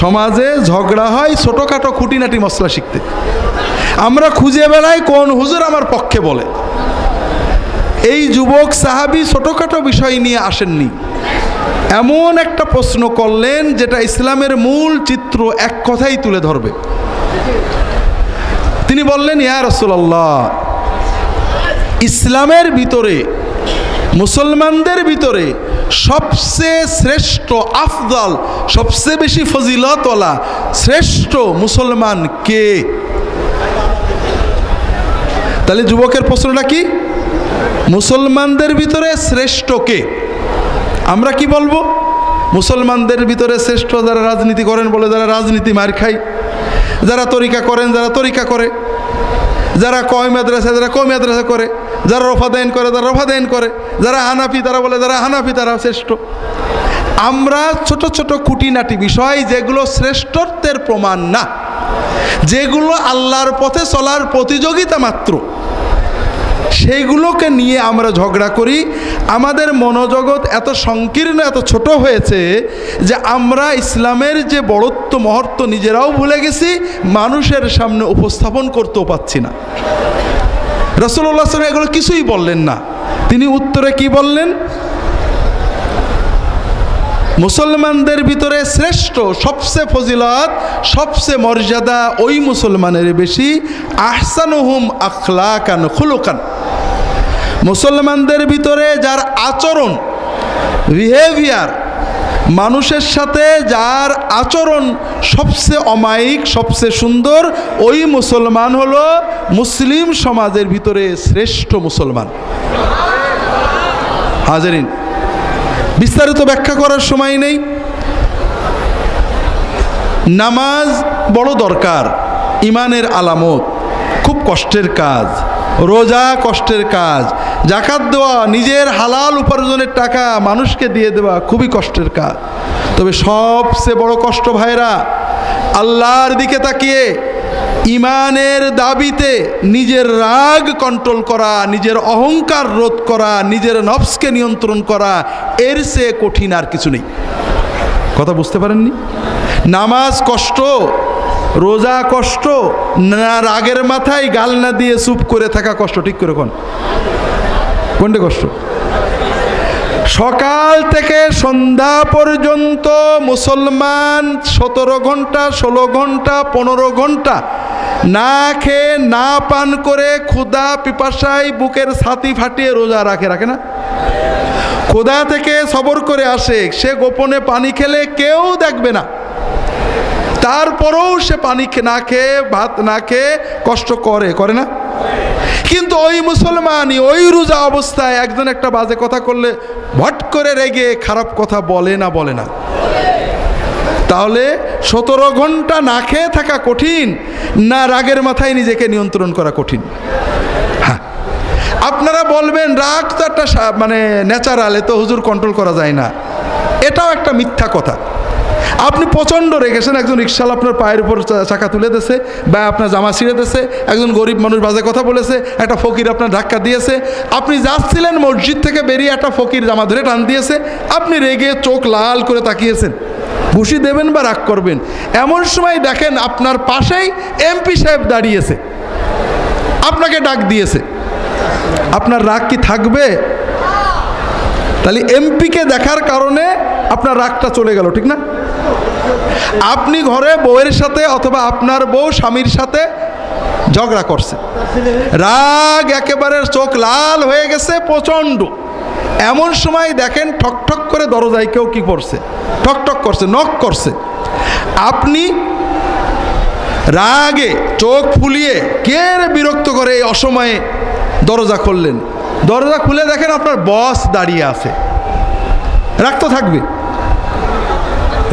S3: সমাজে ঝগড়া হয়, ছোটোখাটো খুঁটিনাটি মশলা শিখতে। আমরা খুঁজে বেড়াই কোন হুজুর আমার পক্ষে বলে। এই যুবক সাহাবী ছোটোখাটো বিষয় নিয়ে আসেননি, এমন একটা প্রশ্ন করলেন যেটা ইসলামের মূল চিত্র এক কথাই তুলে ধরবে। তিনি বললেন, ইয়া রাসূলুল্লাহ, ইসলামের ভিতরে, মুসলমানদের ভিতরে সবচেয়ে শ্রেষ্ঠ, আফদল, সবচেয়ে বেশি ফজিলতওয়ালা শ্রেষ্ঠ মুসলমান কে? তাহলে যুবকের প্রশ্নটা কি? মুসলমানদের ভিতরে শ্রেষ্ঠ কে? আমরা কি বলবো? মুসলমানদের ভিতরে শ্রেষ্ঠ যারা রাজনীতি করেন বলে, যারা রাজনীতি মার খায়, যারা তরিকা করেন যারা তরিকা করে, যারা কয় মাদ্রাসা যারা কয় মাদ্রাসা করে, যারা রফাদাইন করে যারা রফাদাইন করে, যারা হানাফি তারা বলে যারা হানাফি তারা শ্রেষ্ঠ। আমরা ছোট ছোট খুঁটিনাটি বিষয় যেগুলো শ্রেষ্ঠত্বের প্রমাণ না, যেগুলো আল্লাহর পথে চলার প্রতিযোগিতা মাত্র, সেইগুলোকে নিয়ে আমরা ঝগড়া করি। আমাদের মনোজগৎ এত সংকীর্ণ, এত ছোট হয়েছে যে আমরা ইসলামের যে বড়ত্ব মহত্ব নিজেরাও ভুলে গেছি, মানুষের সামনে উপস্থাপন করতেও পাচ্ছি না। রাসূলুল্লাহ সাল্লাল্লাহু আলাইহি ওয়াসাল্লাম এগুলো কিছুই বললেন না। তিনি উত্তরে কি বললেন? মুসলমানদের ভিতরে শ্রেষ্ঠ, সবচেয়ে ফজিলত, সবচেয়ে মর্যাদা ওই মুসলমানের বেশি, আহসানুহুম আখলাকান খুলুকান। মুসলমানদের ভিতরে যার আচরণ, বিহেভিয়ার, মানুষের সাথে যার আচরণ সবচেয়ে অমায়িক, সবচেয়ে সুন্দর, ওই মুসলমান হলো মুসলিম সমাজের ভিতরে শ্রেষ্ঠ মুসলমান। হাজারিন, বিস্তারিত ব্যাখ্যা করার সময় নেই। নামাজ বড় দরকার, ইমানের আলামত, খুব কষ্টের কাজ। রোজা কষ্টের কাজ, জাকাত দেওয়া, নিজের হালাল উপার্জনের টাকা মানুষকে দিয়ে দেওয়া খুবই কষ্টের কাজ। তবে সবচেয়ে বড় কষ্ট ভাইরা, আল্লাহর দিকে তাকিয়ে ইমানের দাবিতে নিজের রাগ কন্ট্রোল করা, নিজের অহংকার রোধ করা, নিজের নফসকে নিয়ন্ত্রণ করা, এর চেয়ে কঠিন আর কিছু নেই। কথা বুঝতে পারেননি? নামাজ কষ্ট, রোজা কষ্ট, না রাগের মাথায় গাল না দিয়ে চুপ করে থাকা কষ্ট? ঠিক করে কোনটা কষ্ট? সকাল থেকে সন্ধ্যা পর্যন্ত মুসলমান 17 ঘন্টা, 16 ঘন্টা, 15 ঘন্টা না খেয়ে না পান করে ক্ষুধা পিপাসায় বুকের ছাতি ফাটিয়ে রোজা রাখে না? ক্ষুধা থেকে সবর করে আসে, সে গোপনে পানি খেলে কেউ দেখবে না, তারপরেও সে পানি না খেয়ে ভাত না খেয়ে কষ্ট করে না? কিন্তু ওই মুসলমানই ওই রোজা অবস্থায় একজন একটা বাজে কথা করলে ভট করে রেগে খারাপ কথা বলে না? তাহলে 17 ঘন্টা না খেয়ে থাকা কঠিন, না রাগের মাথায় নিজেকে নিয়ন্ত্রণ করা কঠিন? হ্যাঁ, আপনারা বলবেন রাগ তো একটা মানে ন্যাচারাল, এ তো হুজুর কন্ট্রোল করা যায় না। এটাও একটা মিথ্যা কথা। আপনি প্রচণ্ড রেগেছেন, একজন রিক্সাওয়ালা আপনার পায়ের উপর চাকা তুলে দিয়েছে বা আপনার জামা ছিঁড়ে দিয়েছে, একজন গরিব মানুষ বাজে কথা বলেছে, একটা ফকির আপনার ধাক্কা দিয়েছে, আপনি যাচ্ছিলেন মসজিদ থেকে বেরিয়ে একটা ফকির জামা ধরে টান দিয়েছে, আপনি রেগে চোখ লাল করে তাকিয়েছেন, ঘুষি দেবেন বা রাগ করবেন। এমন সময় দেখেন আপনার পাশেই এমপি সাহেব দাঁড়িয়েছে, আপনাকে ডাক দিয়েছে, আপনার রাগ কি থাকবে? তাহলে এমপিকে দেখার কারণে আপনার রাগটা চলে গেল, ঠিক না? আপনি ঘরে বউয়ের সাথে অথবা আপনার বউ স্বামীর সাথে ঝগড়া করছে, রাগ একেবারে চোখ লাল হয়ে গেছে প্রচণ্ড। এমন সময় দেখেন ঠক করে দরজায় কেউ কি করছে, ঠক করছে, নক করছে। আপনি রাগে চোখ ফুলিয়ে কে বিরক্ত করে এই অসময়ে দরজা খুললেন, দরজা খুলে দেখেন আপনার বস দাঁড়িয়ে আছে, রাগ তো থাকবে?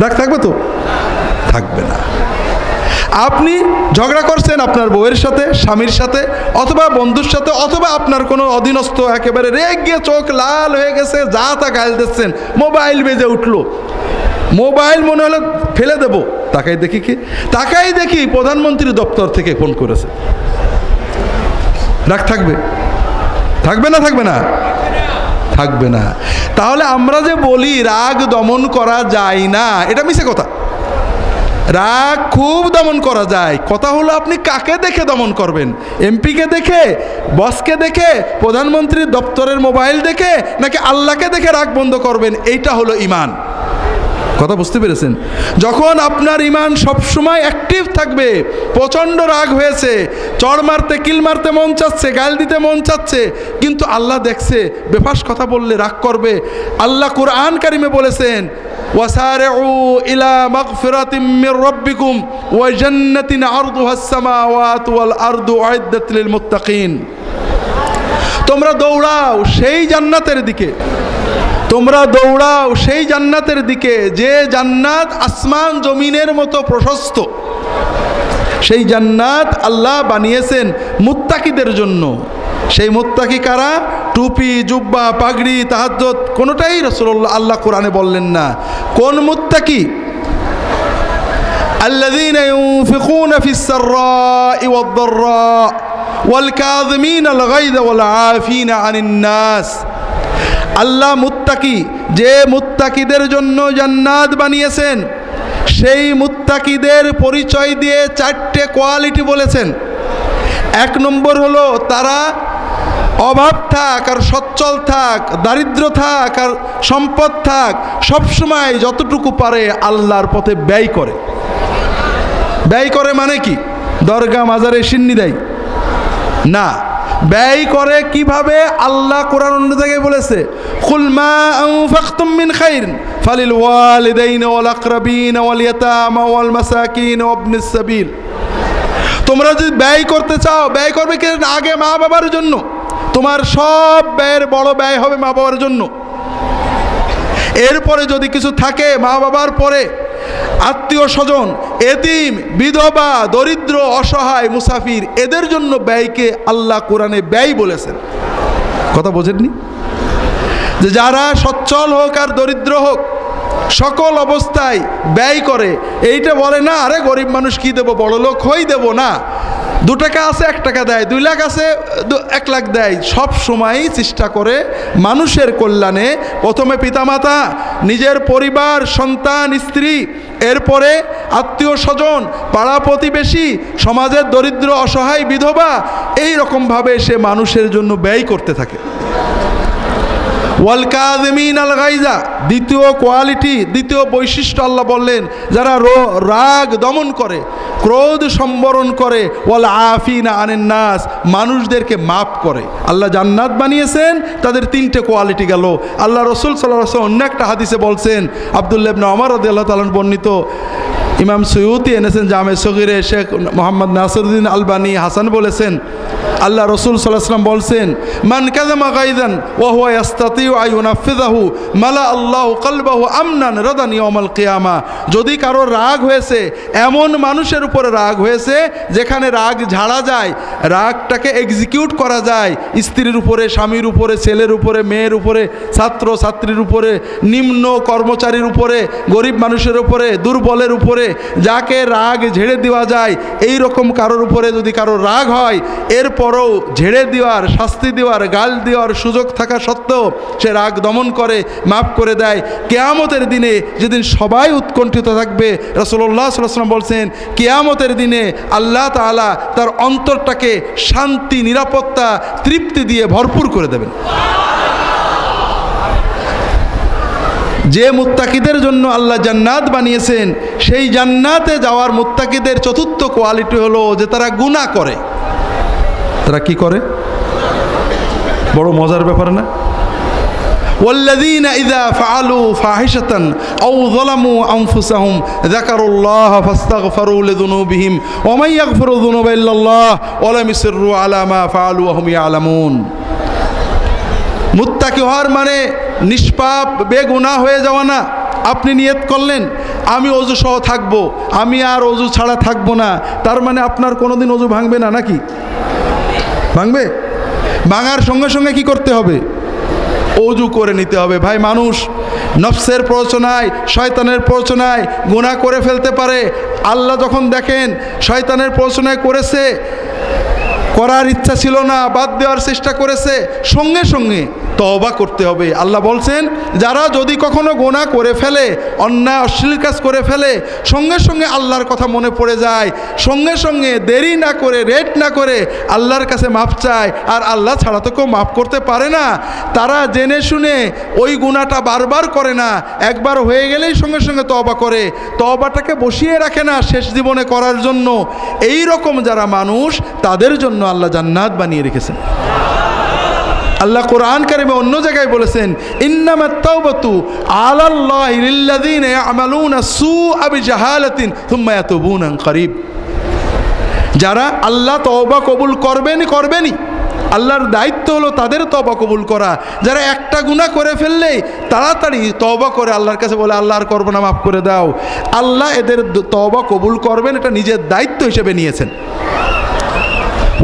S3: রাগ থাকবে তো? থাকবে না। আপনি ঝগড়া করছেন আপনার বউয়ের সাথে, স্বামীর সাথে, অথবা বন্ধুর সাথে, অথবা আপনার কোনো অধীনস্থ একেবারে রেগে চোখ লাল হয়ে গেছে, যা তা গাল দিচ্ছেন, মোবাইল বেজে উঠলো, মোবাইল মনে হলো ফেলে দেবো, তাকাই দেখি প্রধানমন্ত্রী দপ্তর থেকে ফোন করেছে। রাগ থাকবে? থাকবে না? থাকবে না। তাহলে আমরা যে বলি রাগ দমন করা যায় না, এটা মিছে কথা। রাগ খুব দমন করা যায়। কথা হলো আপনি কাকে দেখে দমন করবেন, এমপিকে দেখে, বসকে দেখে, প্রধানমন্ত্রীর দপ্তরের মোবাইল দেখে, নাকি আল্লাহকে দেখে রাগ বন্ধ করবেন? এইটা হলো ঈমান। কথা বুঝতে পেরেছেন? যখন আপনার ঈমান সবসময় অ্যাক্টিভ থাকবে, প্রচণ্ড রাগ হয়েছে, চড় মারতে কিল মারতে মন চাচ্ছে, গাল দিতে মন চাচ্ছে, কিন্তু আল্লাহ দেখছে, বেফাস কথা বললে রাগ করবে। আল্লাহ কুরআন কারিমে বলেছেন, ওয়াসারিউ ইলা মাগফিরাতিম মির রাব্বিকুম ওয়া জান্নাতিন আরদুহাস সামাওয়াতু ওয়াল আরদু উইদ্দাত লিল মুত্তাকিন। তোমরা দৌড়াও সেই জান্নাতের দিকে, তোমরা দৌড়াও সেই জান্নাতের দিকে যে জান্নাত আসমান জমিনের মতো প্রশস্ত। সেই জান্নাত আল্লাহ বানিয়েছেন মুত্তাকিদের জন্য। সেই মুত্তাকি কারা? টুপি, জুব্বা, পাগড়ি, তাহাজ্জুদ কোনোটাই রাসূলুল্লাহ আল্লাহ কোরআনে বললেন না। কোন মুত্তাকি? আল্লাযীনা ইউনফিকুনা ফিস সাররা'i ওয়াদ-দাররা ওয়াল কাযিমিনাল গায়যা ওয়াল আফিনা আনিন নাস। আল্লাহ মুত্তাকি, যে মুত্তাকিদের জন্য জান্নাত বানিয়েছেন, সেই মুত্তাকিদের পরিচয় দিয়ে 4টে কোয়ালিটি বলেছেন। 1 নম্বর হলো তারা অভাব থাক আর সচ্ছল থাক, দারিদ্র থাক আর সম্পদ থাক, সবসময় যতটুকু পারে আল্লাহর পথে ব্যয় করে। ব্যয় করে মানে কি? দরগা মাজারে সিন্নি দেয় না, ব্যয় করে কিভাবে? আল্লাহ কোরআন অন্য জায়গায় বলেছে, কুল মা আনফাকতুম মিন খাইরিন ফালিল ওয়ালিদাইনি ওয়াল আকরাবিন ওয়াল ইয়াতামা ওয়াল মাসাকিন ওয়া ইবনিস সাবিল। তোমরা যদি ব্যয় করতে চাও, ব্যয় করবে কি? আগে মা বাবার জন্য। তোমার সব ব্যয়ের বড় ব্যয় হবে মা বাবার জন্য। এরপরে যদি কিছু থাকে মা বাবার পরে আত্মীয় স্বজন, এতিম, বিধবা, দরিদ্র, অসহায়, মুসাফির, এদের জন্য ব্যয়কে আল্লাহ কোরআনে ব্যয় বলেছেন। কথা বোঝেননি? যে যারা সচ্ছল হোক আর দরিদ্র হোক, সকল অবস্থায় ব্যয় করে। এইটা বলে না আরে গরিব মানুষ কি দেবো, বড় লোক হই দেবো না, 2 টাকা আছে 1 টাকা দেয়, 2 লাখ আছে 1 লাখ দেয়। সব সময়ই চেষ্টা করে মানুষের কল্যাণে, প্রথমে পিতামাতা, নিজের পরিবার, সন্তান, স্ত্রী, এরপরে আত্মীয় স্বজন, পাড়া প্রতিবেশী, সমাজের দরিদ্র, অসহায়, বিধবা, এই রকমভাবে সে মানুষের জন্য ব্যয় করতে থাকে। ওয়াল কাযিমিন আল গাইজা, দ্বিতীয় কোয়ালিটি, দ্বিতীয় বৈশিষ্ট্য আল্লাহ বললেন, যারা রাগ দমন করে, ক্রোধ সম্বরণ করে, ওয়াল আফিনা আনিন নাস, মানুষদেরকে মাফ করে। আল্লাহ জান্নাত বানিয়েছেন, তাদের 3টে কোয়ালিটি গেল। আল্লাহ রসুল সাল্লাল্লাহু আলাইহি ওয়াসাল্লাম অন্য একটা হাদিসে বলছেন, আব্দুল্লাহ ইবনে ওমর রাদিয়াল্লাহু তাআলা বর্ণিত, ইমাম সুয়ুতি এনেছেন জামে সগীরে, শেখ মোহাম্মদ নাসিরউদ্দিন আলবানী হাসান বলেছেন, আল্লাহ রসুল সাল্লাল্লাহু আলাইহি ওয়াসাল্লাম বলছেন, মান কাযামা গায়যান ওয়া হুয়া ইস্তাতিউ আন ইউনাফিযাহু মালা আল্লাহু কলবাহু আমনান রাদান ইয়াউমাল কিয়ামা। যদি কারো রাগ হয়েছে, এমন মানুষের উপরে রাগ হয়েছে যেখানে রাগ ঝাড়া যায়, রাগটাকে এক্সিকিউট করা যায়, স্ত্রীর উপরে, স্বামীর উপরে, ছেলের উপরে, মেয়ের উপরে, ছাত্র ছাত্রীর উপরে, নিম্ন কর্মচারীর উপরে, গরিব মানুষের উপরে, দুর্বলের উপরে, যাকে রাগ ঝেড়ে দেওয়া যায়, এই রকম কারোর উপরে যদি কারো রাগ হয়, এরপরও ঝেড়ে দেওয়ার, শাস্তি দেওয়ার, গাল দেওয়ার সুযোগ থাকা সত্ত্বেও সে রাগ দমন করে, মাফ করে দেয়, কিয়ামতের দিনে যেদিন সবাই উৎকণ্ঠিত থাকবে, রাসূলুল্লাহ সাল্লাল্লাহু আলাইহি ওয়াসাল্লাম বলছেন, কিয়ামতের দিনে আল্লাহ তাআলা তার অন্তরটাকে শান্তি, নিরাপত্তা, তৃপ্তি দিয়ে ভরপুর করে দেবেন। যে মুত্তাকিদের জন্য আল্লাহ জান্নাত বানিয়েছেন, সেই জান্নাতে যাওয়ার মুত্তাকিদের 4র্থ কোয়ালিটি হলো যে তারা গুনাহ করে। তারা কি করে? বড় মজার ব্যাপার না? والذين إذا فعلوا فاحشة أو ظلموا أنفسهم ذكروا الله فاستغفروا لذنوبهم ومن يغفر الذنوب إلا الله ولم يصروا على ما فعلوا وهم يعلمون। মুত্তাকি হওয়ার মানে নিষ্পাপ, বেগুনাহ হয়ে যাওয়া না। আপনি নিয়ত করলেন আমি ওযু সহ থাকবো, আমি আর ওযু ছাড়া থাকবো না, তার মানে আপনার কোনোদিন ওযু ভাঙবে না নাকি? ভাঙবে? ভাঙার সঙ্গে সঙ্গে কি করতে হবে? ওযু করে নিতে হবে। ভাই, মানুষ নফসের প্ররোচনায়, শয়তানের প্ররোচনায় গুনাহ করে ফেলতে পারে। আল্লাহ যখন দেখেন শয়তানের প্ররোচনায় করেছে, করার ইচ্ছা ছিল না, বাদ দেওয়ার চেষ্টা করেছে, সঙ্গে সঙ্গে তওবা করতে হবে। আল্লাহ বলছেন, যারা যদি কখনো গুনাহ করে ফেলে, অন্যায় অশ্লীল কাজ করে ফেলে, সঙ্গে সঙ্গে আল্লাহর কথা মনে পড়ে যায়, সঙ্গে সঙ্গে দেরি না করে, রেট না করে আল্লাহর কাছে মাপ চায়, আর আল্লাহ ছাড়া তো কেউ মাফ করতে পারে না, তারা জেনে শুনে ওই গুনাহটা বারবার করে না, একবার হয়ে গেলেই সঙ্গে সঙ্গে তওবা করে, তওবাটাকে বসিয়ে রাখে না শেষ জীবনে করার জন্য। এই রকম যারা মানুষ, তাদের জন্য আল্লাহ জান্নাত বানিয়ে রেখেছেন। আল্লাহ কোরআন কারিমে অন্য জায়গায় বলেছেন, ইন্নামাত তাওবাতু আলাল্লাহি লিল্লাযিনা ইয়ামালুনা সুআ বিজাহালাতিন সুম্মা ইয়াতুবুনা করিব। যারা আল্লাহ তওবা কবুল করবেনই, আল্লাহর দায়িত্ব হলো তাদের তওবা কবুল করা। যারা একটা গুনাহ করে ফেললেই তাড়াতাড়ি তওবা করে আল্লাহর কাছে বলে, আল্লাহ আর করবো না, মাফ করে দাও, আল্লাহ এদের তওবা কবুল করবেন, এটা নিজের দায়িত্ব হিসেবে নিয়েছেন।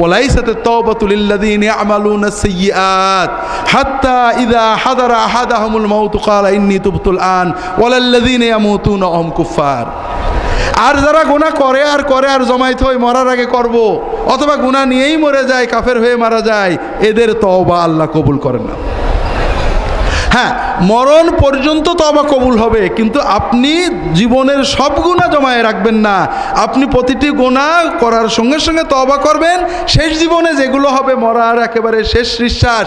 S3: وليست التوبة للذين يعملون السيئات حتى إذا حضر أحدهم الموت قال إني تبت الآن ولا الذين يموتون وهم كفار। আর যারা গুনাহ করে আর জমায়েত হয়ে মরার আগে করব, অথবা গুনাহ নিয়েই মরে যায়, কাফের হয়ে মারা যায়, এদের তওবা আল্লাহ কবুল করেন না। হ্যাঁ, মরণ পর্যন্ত তওবা কবুল হবে, কিন্তু আপনি জীবনের সব গুনাহ জমায়ে রাখবেন না। আপনি প্রতিটি গুনাহ করার সঙ্গে সঙ্গে তওবা করবেন, শেষ জীবনে যেগুলো হবে, মরার একেবারে শেষ নিঃশ্বাস,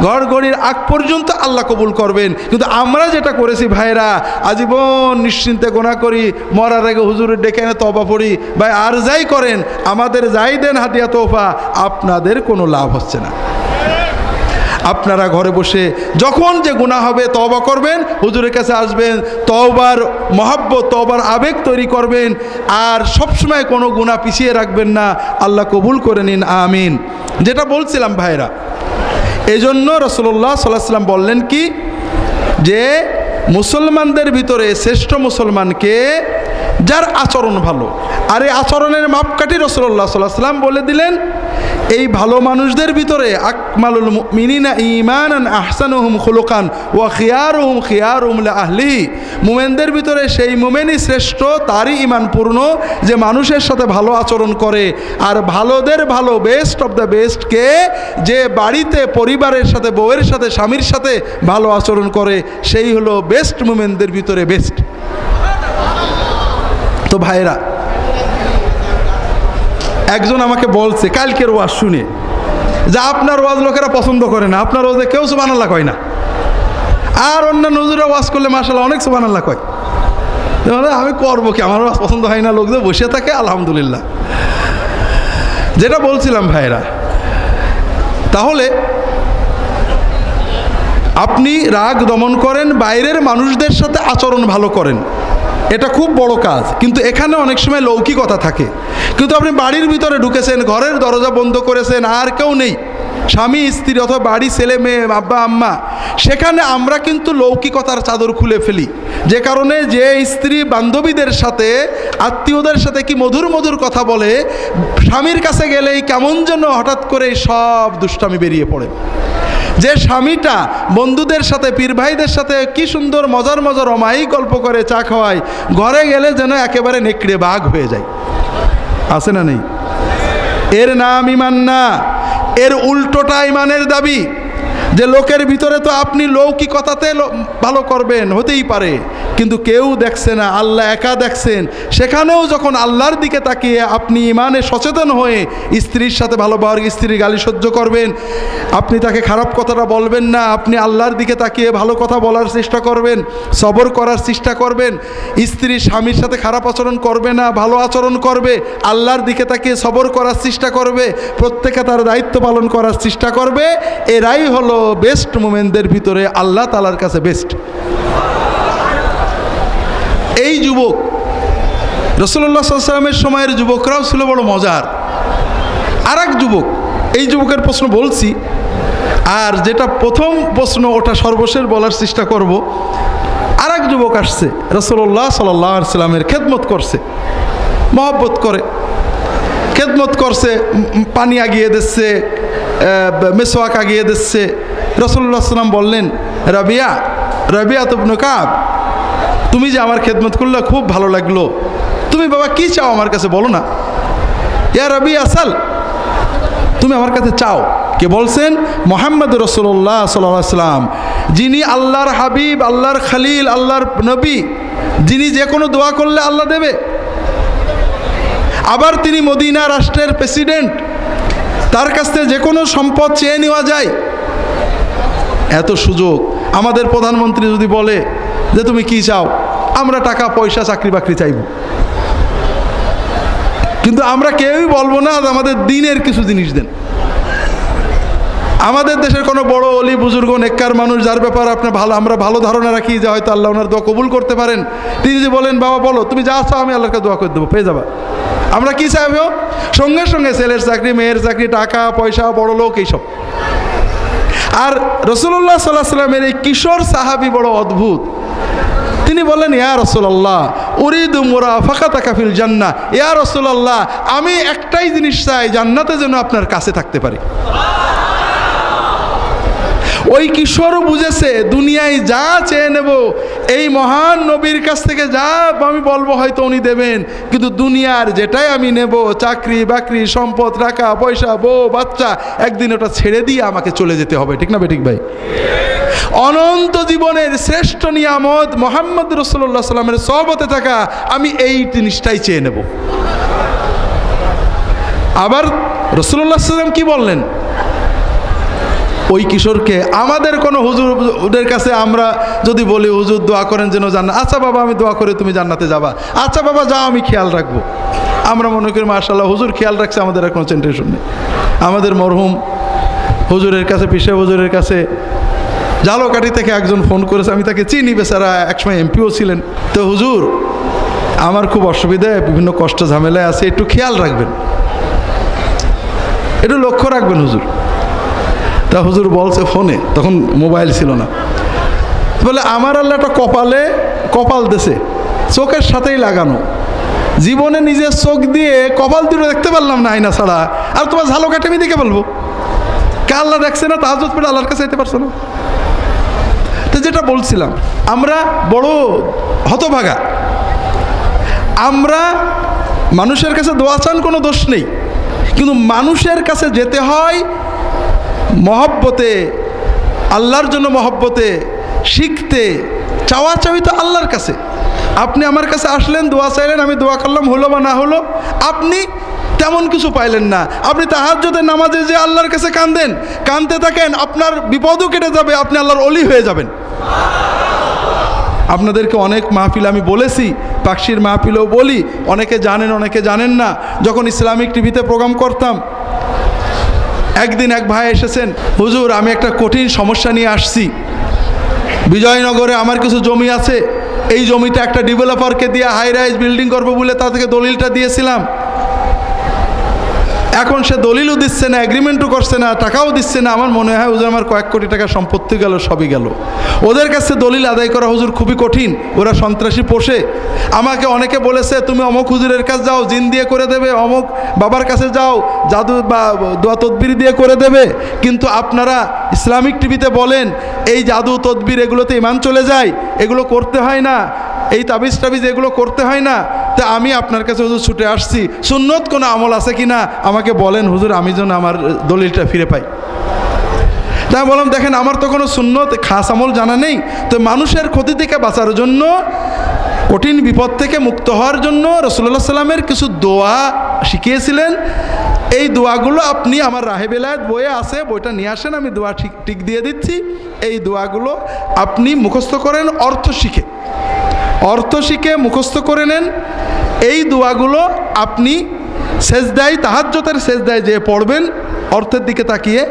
S3: ঘড়ঘড়ির আগ পর্যন্ত আল্লাহ কবুল করবেন। কিন্তু আমরা যেটা করেছি ভাইরা, আজীবন নিশ্চিন্তে গুনাহ করি, মরার আগে হুজুরের ডেকে এনে তওবা পড়ি। ভাই, আর যাই করেন, আমাদের যাই দেন হাদিয়া তোফা, আপনাদের কোনো লাভ হচ্ছে না। আপনারা ঘরে বসে যখন যে গুনাহ হবে তওবা করবেন, হুজুরের কাছে আসবেন, তওবার মহব্বত, তওবার আবেগ তৈরি করবেন, আর সবসময় কোনো গুনাহ পিছিয়ে রাখবেন না। আল্লাহ কবুল করে নিন, আমিন। যেটা বলছিলাম ভাইরা, এজন্য রাসূলুল্লাহ সাল্লাল্লাহু আলাইহি ওয়াসাল্লাম বললেন কি, যে মুসলমানদের ভিতরে শ্রেষ্ঠ মুসলমানকে যার আচরণ ভালো। আর এই আচরণের মাপকাঠি রাসূলুল্লাহ সাল্লাল্লাহু আলাইহি ওয়াসাল্লাম বলে দিলেন, এই ভালো মানুষদের ভিতরে আকমালুল মুমিনিনা ঈমানান আহসানুহুম খুলুকান ওয়া খিয়ারুহুম খিয়ারুহুম লিআহলিহি। মুমিনদের ভিতরে সেই মুমিনই শ্রেষ্ঠ, তারই ঈমান পূর্ণ যে মানুষের সাথে ভালো আচরণ করে। আর ভালোদের ভালো, বেস্ট অফ দ্য বেস্ট কে, যে বাড়িতে পরিবারের সাথে, বউয়ের সাথে, স্বামীর সাথে ভালো আচরণ করে, সেই হলো বেস্ট মুমিনদের ভিতরে বেস্ট। তো ভাইরা, একজন আমাকে বলছে কালকের ওয়াজ শুনে যে আপনার ওয়াজ লোকেরা পছন্দ করে না, আপনার ওয়াজে কেউ সুবহানাল্লাহ কয় না, আর অন্যান্য হুজুরা ওয়াজ করলে মাশাআল্লাহ অনেক সুবহানাল্লাহ কয়। আমি করবো কি, আমার ওয়াজ পছন্দ হয় না, লোকদের বসে থাকে আলহামদুলিল্লাহ। যেটা বলছিলাম ভাইরা, তাহলে আপনি রাগ দমন করেন, বাইরের মানুষদের সাথে আচরণ ভালো করেন, এটা খুব বড় কাজ। কিন্তু এখানে অনেক সময় লৌকিকতা থাকে। কিন্তু আপনি বাড়ির ভিতরে ঢুকেছেন, ঘরের দরজা বন্ধ করেছেন, আর কেউ নেই, স্বামী স্ত্রী অথবা বাড়ি ছেলে মেয়ে, আব্বা আম্মা, সেখানে আমরা কিন্তু লৌকিকতার চাদর খুলে ফেলি। যে কারণে যে স্ত্রী বান্ধবীদের সাথে, আত্মীয়দের সাথে কি মধুর মধুর কথা বলে, স্বামীর কাছে গেলেই কেমন যেন হঠাৎ করে সব দুষ্টামি বেরিয়ে পড়ে। যে স্বামীটা বন্ধুদের সাথে, পীর ভাইদের সাথে কি সুন্দর মজার মজার অমায়িক গল্প করে চা খাওয়ায়, ঘরে গেলে যেন একেবারে নেকড়ে বাঘ হয়ে যায়। আছে না নেই? এর নাম ঈমান না, এর উল্টোটা ঈমানের দাবি। যে লোকের ভিতরে তো আপনি লৌকিকতাতে ভালো করবেন, হতেই পারে, কিন্তু কেউ দেখছে না, আল্লাহ একা দেখছেন। সেখানেও যখন আল্লাহর দিকে তাকিয়ে আপনি ঈমানে সচেতন হয়ে স্ত্রীর সাথে ভালো ব্যবহার, স্ত্রীর গালি সহ্য করবেন, আপনি তাকে খারাপ কথাটা বলবেন না, আপনি আল্লাহর দিকে তাকিয়ে ভালো কথা বলার চেষ্টা করবেন, সবর করার চেষ্টা করবেন, স্ত্রী স্বামীর সাথে খারাপ আচরণ করবে না, ভালো আচরণ করবে, আল্লাহর দিকে তাকিয়ে সবর করার চেষ্টা করবে, প্রত্যেকে তার দায়িত্ব পালন করার চেষ্টা করবে। এরাই হলো বেস্ট মুমিনদের ভিতরে আল্লাহ তাআলার কাছে বেস্ট। এই যুবক, রাসূলুল্লাহ সাল্লাল্লাহু আলাইহি ওয়াসাল্লামের সময়ের যুবকরাও ছিল বড় মজার। আর এক যুবক, এই যুবকের প্রশ্ন বলছি, আর যেটা প্রথম প্রশ্ন ওটা সর্বশেষ বলার চেষ্টা করব। আর এক যুবক আসছে, রাসূলুল্লাহ সাল্লাল্লাহু আলাইহি ওয়াসাল্লামের খেদমত করছে, মহব্বত করে খেদমত করছে, পানি আগিয়ে দিচ্ছে, মেসওয়াক আগিয়ে দিচ্ছে। রাসূলুল্লাহ সাল্লাল্লাহু আলাইহি ওয়াসাল্লাম বললেন, রাবিয়া ইবনে কাব, তুমি যে আমার খেদমত করলে খুব ভালো লাগলো, তুমি বাবা কি চাও আমার কাছে বলো না। ইয়া রাবিয়া সাল, তুমি আমার কাছে চাও। কে বলছেন? মুহাম্মদ রাসূলুল্লাহ সাল্লাল্লাহু আলাইহি ওয়াসাল্লাম, যিনি আল্লাহর হাবিব, আল্লাহর খলিল, আল্লাহর নবী, যিনি যে কোনো দোয়া করলে আল্লাহ দেবে। আবার তিনি মদিনা রাষ্ট্রের প্রেসিডেন্ট, তার কাছ থেকে যে কোনো সম্পদ চেয়ে নেওয়া যায়। এত সুযোগ আমাদের প্রধানমন্ত্রী যদি বলে যে তুমি কি চাও, আমরা টাকা পয়সা চাকরি বাকরি চাইব, কিন্তু আমরা কেউই বলবো না আমাদের দিনের কিছু জিনিস দেন। আমাদের দেশের কোনো বড় অলি বুজুর্গ নেককার মানুষ, যার ব্যাপারে আপনার আমরা ভালো ধারণা রাখি যে হয়তো আল্লাহ ওনার দোয়া কবুল করতে পারেন, তিনি যদি বলেন বাবা বলো তুমি যা চাও আমি আল্লাহকে দোয়া করে দেবো, পেয়ে যাবা। আমরা কি চাইবো? সঙ্গে সঙ্গে ছেলের চাকরি, মেয়ের চাকরি, টাকা পয়সা, বড় লোক, এইসব। আর রাসূলুল্লাহ সাল্লাল্লাহু আলাইহি ওয়াসাল্লামের এই কিশোর সাহাবী বড় অদ্ভুত। তিনি বললেন, ইয়া রাসূলুল্লাহ উরিদু মুরাফাকাতাকা ফিল জান্নাহ, ইয়া রাসূলুল্লাহ আমি একটাই জিনিস চাই, জান্নাতে যেন আপনার কাছে থাকতে পারি। ওই কিশোরও বুঝেছে দুনিয়ায় যা চেয়ে নেব, এই মহান নবীর কাছ থেকে যা আমি বলবো হয়তো উনি দেবেন, কিন্তু দুনিয়ার যেটাই আমি নেব, চাকরি বাকরি, সম্পদ, টাকা পয়সা, বউ বাচ্চা, একদিন ওটা ছেড়ে দিয়ে আমাকে চলে যেতে হবে। ঠিক না বেঠিক ভাই? অনন্ত জীবনের শ্রেষ্ঠ নিয়ামত মুহাম্মদ রাসূলুল্লাহ সাল্লাল্লাহু আলাইহি ওয়াসাল্লামের সহবতে থাকা, আমি এই জিনিসটাই চেয়ে নেব। আবার রাসূলুল্লাহ সাল্লাল্লাহু আলাইহি ওয়াসাল্লাম কি বললেন? ওই কিশোরকে আমাদের কোনো হুজুরের কাছে আমরা যদি বলি হুজুর দোয়া করেন যেন জান্নাত, আচ্ছা বাবা আমি দোয়া করে তুমি জান্নাতে যাবা, আচ্ছা বাবা যাও আমি খেয়াল রাখবো। আমরা মনে করি মাশাআল্লাহ হুজুর খেয়াল রাখছে, আমাদের আর কোনো টেনশন নেই। আমাদের মরহুম হুজুরের কাছে, পিসে হুজুরের কাছে ঝালকাঠি থেকে একজন ফোন করেছে, আমি তাকে চিনি, বেচারা একসময় এমপিও ছিলেন। তো হুজুর আমার খুব অসুবিধায়, বিভিন্ন কষ্ট ঝামেলায় আছে, একটু খেয়াল রাখবেন, একটু লক্ষ্য রাখবেন হুজুর। তা হুজুর বলছে ফোনে, তখন মোবাইল ছিল না, বলে আমার আল্লাহটা কপালে কপাল দেছে, চোখের সাথেই লাগানো, জীবনে নিজের চোখ দিয়ে কপাল দুটো দেখতে পারলাম না আয়না ছাড়া, আর তোমার ঝালো কাটে আমি দেখে বলবো কে আল্লাহ দেখছে না? তাহাজ্জুদ পড়ে আল্লাহর কাছে যেতে পারছো না? তো যেটা বলছিলাম, আমরা বড় হতভাগা। আমরা মানুষের কাছে দোয়া চান, কোনো দোষ নেই, কিন্তু মানুষের কাছে যেতে হয় মহব্বতে, আল্লাহর জন্য মহব্বতে, শিখতে। চাওয়া চাওয়ি তো আল্লাহর কাছে। আপনি আমার কাছে আসলেন, দোয়া চাইলেন, আমি দোয়া করলাম, হলো বা না হলো, আপনি তেমন কিছু পাইলেন না। আপনি তাহাজ্জুদের নামাজে যে আল্লাহর কাছে কাঁদেন, কাঁদতে থাকেন, আপনার বিপদও কেটে যাবে, আপনি আল্লাহর ওলি হয়ে যাবেন। আপনাদেরকে অনেক মাহফিল আমি বলেছি, পাকশির মাহফিলেও বলি, অনেকে জানেন অনেকে জানেন না। যখন ইসলামিক টিভিতে প্রোগ্রাম করতাম, একদিন এক ভাই এসেছেন, হুজুর আমি একটা কঠিন সমস্যা নিয়ে আসছি, বিজয়নগরে আমার কিছু জমি আছে, এই জমিটা একটা ডেভেলপারকে দিয়ে হাই রাইজ বিল্ডিং করবো বলে তা থেকে দলিলটা দিয়েছিলাম, এখন সে দলিলও দিচ্ছে না, এগ্রিমেন্টও করছে না, টাকাও দিচ্ছে না। আমার মনে হয় হুজুর আমার কয়েক কোটি টাকা সম্পত্তি গেল, সবই গেল। ওদের কাছে দলিল আদায় করা হুজুর খুবই কঠিন, ওরা সন্ত্রাসী পোষে। আমাকে অনেকে বলেছে তুমি অমুক হুজুরের কাছে যাও, জিন দিয়ে করে দেবে, অমুক বাবার কাছে যাও, জাদু বা দোয়া তদবির দিয়ে করে দেবে। কিন্তু আপনারা ইসলামিক টিভিতে বলেন এই জাদু তদবির এগুলোতে ইমান চলে যায়, এগুলো করতে হয় না, এই তাবিজ টাবিজ এগুলো করতে হয় না। তা আমি আপনার কাছে হুজুর ছুটে আসছি, সুন্নত কোনো আমল আছে কি না আমাকে বলেন হুজুর, আমি যেন আমার দলিলটা ফিরে পাই। তাই বললাম দেখেন আমার তো কোনো সুন্নত খাস আমল জানা নেই, তো মানুষের ক্ষতি থেকে বাঁচার জন্য, কঠিন বিপদ থেকে মুক্ত হওয়ার জন্য রাসূলুল্লাহ সাল্লামের কিছু দোয়া শিখিয়েছিলেন। এই দোয়াগুলো আপনি আমার রাহে বেলায়েত বইয়ে আছে, বইটা নিয়ে আসেন, আমি দোয়া ঠিক দিয়ে দিচ্ছি। এই দোয়াগুলো আপনি মুখস্থ করেন, অর্থ শিখে মুখস্থ করে নেন। এই দোয়াগুলো আপনি সেজদায়, তাহাজ্জুদের সেজদায় যে পড়বেন, অর্থের দিকে তাকিয়ে